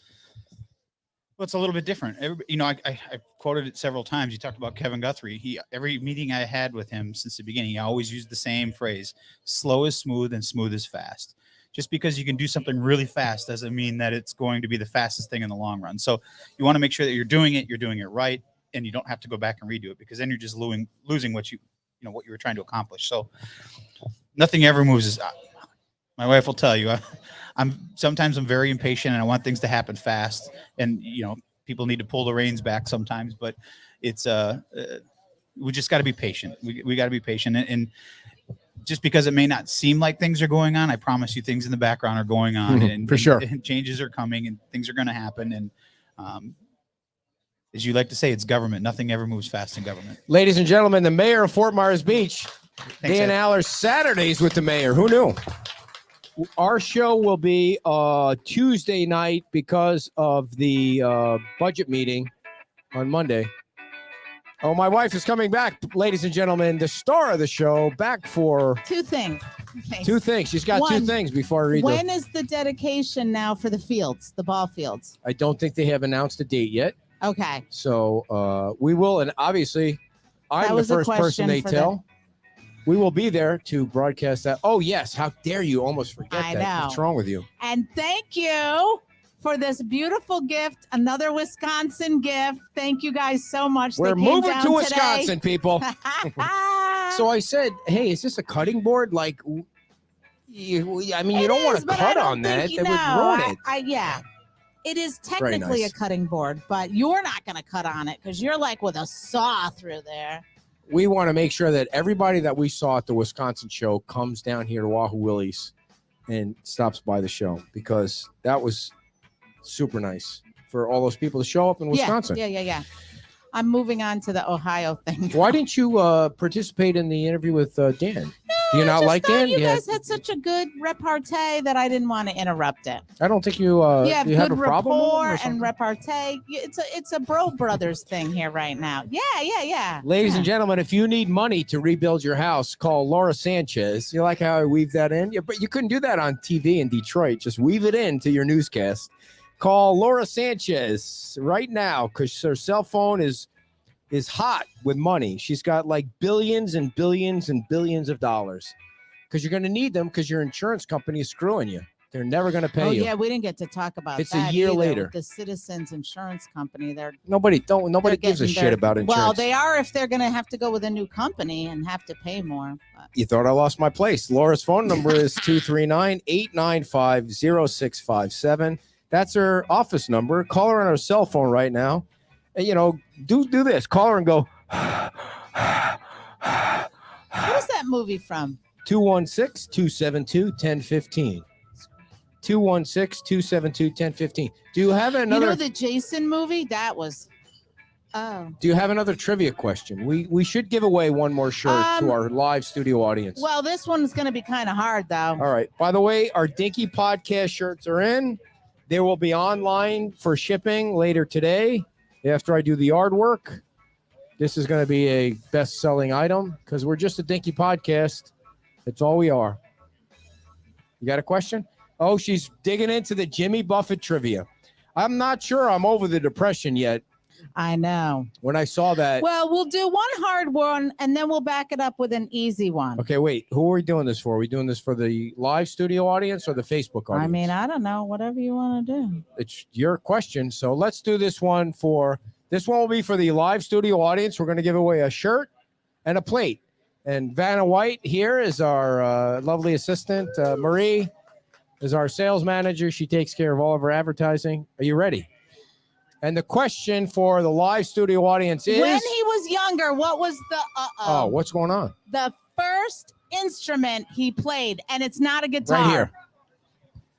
Well, it's a little bit different. I quoted it several times. You talked about Kevin Guthrie. Every meeting I had with him since the beginning, he always used the same phrase: slow is smooth and smooth is fast. Just because you can do something really fast doesn't mean that it's going to be the fastest thing in the long run. So you want to make sure that you're doing it right, and you don't have to go back and redo it, because then you're just losing what you were trying to accomplish. So nothing ever moves. My wife will tell you, sometimes I'm very impatient and I want things to happen fast, and people need to pull the reins back sometimes, but it's we just got to be patient. We got to be patient, and just because it may not seem like things are going on, I promise you things in the background are going on, and for sure, and changes are coming, and things are going to happen. And as you like to say, it's government. Nothing ever moves fast in government. Ladies and gentlemen, the mayor of Fort Myers Beach, Dan Aller, Saturdays with the mayor. Who knew? Our show will be Tuesday night because of the budget meeting on Monday. Oh, my wife is coming back, ladies and gentlemen. The star of the show, back for Two things. Okay. two things. She's got two One, things before I read them. When is the dedication now for the fields, the ball fields? I don't think they have announced a date yet. Okay. So we will, and obviously, I'm the first person they tell. We will be there to broadcast that. Oh, yes. How dare you almost forget I that? know. What's wrong with you? And thank you for this beautiful gift, another Wisconsin gift. Thank you guys so much. We're They came moving down to today. Wisconsin, people. So I said, hey, is this a cutting board? Like, you don't want to cut on that. That would ruin it. Yeah. It is technically a cutting board, but you're not going to cut on it because you're like with a saw through there. We want to make sure that everybody that we saw at the Wisconsin show comes down here to Wahoo Willie'S and stops by the show, because that was super nice for all those people to show up in Wisconsin. Yeah. I'm moving on to the Ohio thing. Why didn't you participate in the interview with Dan? Do you not like Dan? You guys had such a good repartee that I didn't want to interrupt it. I don't think you have you good have a problem with him or rapport something? and repartee. It's a bro brothers thing here right now. Yeah. Ladies and gentlemen, if you need money to rebuild your house, call Laura Sanchez. You like how I weave that in? Yeah, but you couldn't do that on TV in Detroit. Just weave it into your newscast. Call Laura Sanchez right now, because her cell phone is hot with money. She's got like billions and billions and billions of dollars, because you're going to need them, because your insurance company is screwing you. They're never going to pay you. Yeah, we didn't get to talk about It's that a year either. later. The Citizens Insurance Company, Nobody they're gives a getting shit about insurance. Well, they are if they're going to have to go with a new company and have to pay more. But. You thought I lost my place. Laura's phone number is 239-895-0657. That's her office number. Call her on her cell phone right now. And, do this. Call her and go. What is that movie from? 216-272-1015. 216-272-1015. Do you have another? The Jason movie? That was. Oh. Do you have another trivia question? We should give away one more shirt to our live studio audience. Well, this one's going to be kind of hard, though. All right. By the way, our Dinky Podcast shirts are in. They will be online for shipping later today after I do the yard work. This is going to be a best-selling item because we're just a Dinky Podcast. That's all we are. You got a question? Oh, she's digging into the Jimmy Buffett trivia. I'm not sure I'm over the depression yet. I know. When I saw that. Well, we'll do one hard one, and then we'll back it up with an easy one. Okay, wait. Who are we doing this for? Are we doing this for the live studio audience or the Facebook audience? I mean, I don't know. Whatever you want to do. It's your question. So let's do this one this one will be for the live studio audience. We're going to give away a shirt and a plate. And Vanna White here is our lovely assistant. Marie is our sales manager. She takes care of all of our advertising. Are you ready? And the question for the live studio audience is... When he was younger, what was the... Oh, what's going on? The first instrument he played, and it's not a guitar. Right here.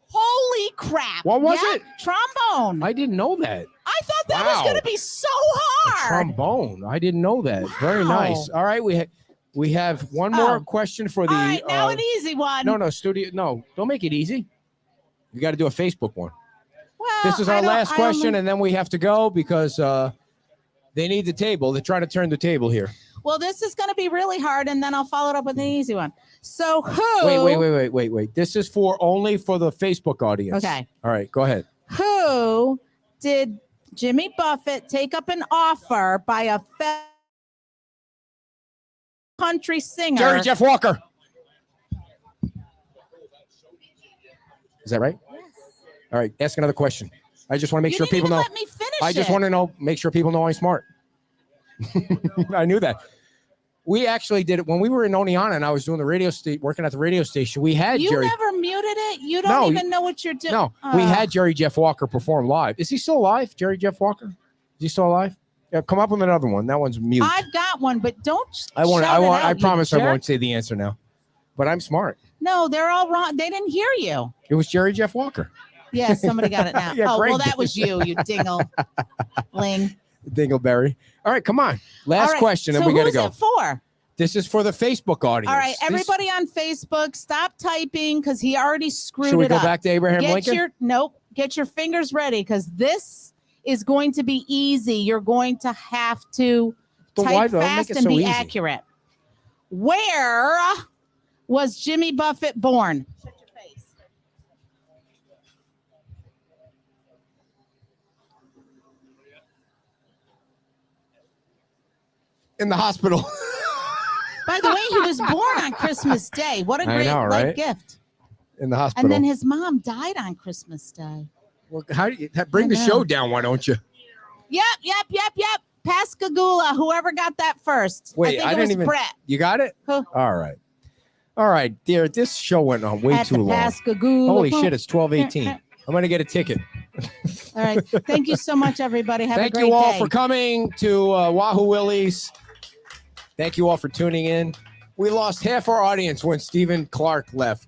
Holy crap. What was it? Trombone. I didn't know that. I thought that was going to be so hard. Trombone. I didn't know that. Wow. Very nice. All right, we have one more question for the... All right, now an easy one. No, don't make it easy. You got to do a Facebook one. Well, this is our last question, and then we have to go because they need the table. They're trying to turn the table here. Well, this is going to be really hard, and then I'll follow it up with an easy one. So who... Wait. This is only for the Facebook audience. Okay. All right, go ahead. Who did Jimmy Buffett take up an offer by a country singer? Jerry Jeff Walker. Is that right? Yes. All right, ask another question. I just want to make sure didn't people even know. Let me finish I just want to make sure people know I'm smart. I knew that. We actually did it when we were in Oneonta and I was doing the radio station, working at the radio station. We had You Jerry. never muted it? You No, don't even know what you're doing. No, we had Jerry Jeff Walker perform live. Is he still alive, Jerry Jeff Walker? Is he still alive? Yeah, come up with another one. That one's mute. I've got one, but don't. I won't. shout it out, I you promise I jerk. won't say the answer now. But I'm smart. No, they're all wrong. They didn't hear you. It was Jerry Jeff Walker. Yeah, somebody got it now. Yeah, oh, Greg well, did. that was you dingle-ling. Dingleberry. All right, come on. Last All right, question, and so we got to who's go. it for? This is for the Facebook audience. All right, everybody on Facebook, stop typing because he already screwed Should we it go up. back to Abraham Lincoln? Get your fingers ready because this is going to be easy. You're going to have to But why type don't make fast it and so be easy? accurate. Where was Jimmy Buffett born? Shut your face. In the hospital. By the way, he was born on Christmas Day. What a I great know, life right? gift. In the hospital. And then his mom died on Christmas Day. Well, how do you bring I the know. show down? Why don't you? Yep. Pascagoula, whoever got that first. Wait, I think I it didn't was even- Brett. You got it? Who? All right, dear. This show went on way At too the long. Pascagoula. Holy shit! It's 12:18. I'm gonna get a ticket. All right. Thank you so much, everybody. Have Thank a great you all day. for coming to Wahoo Willie's. Thank you all for tuning in. We lost half our audience when Stephen Clark left.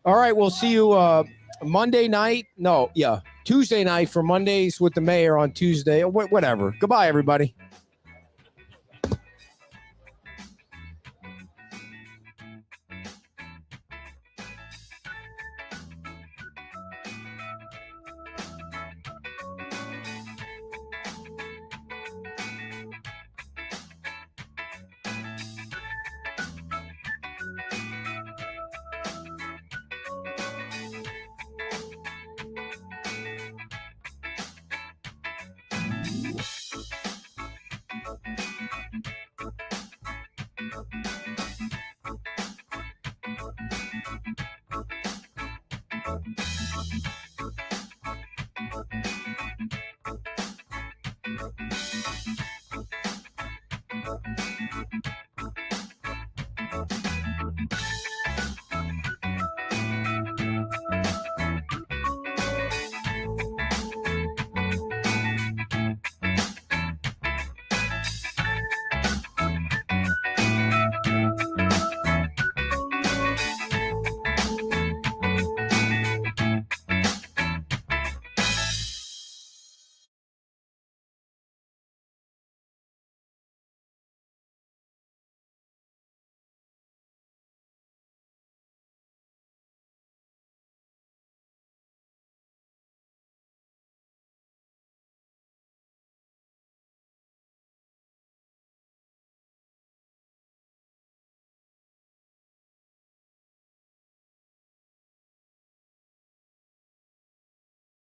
All right, we'll see you Monday night. No, yeah, Tuesday night for Mondays with the mayor on Tuesday. Whatever. Goodbye, everybody.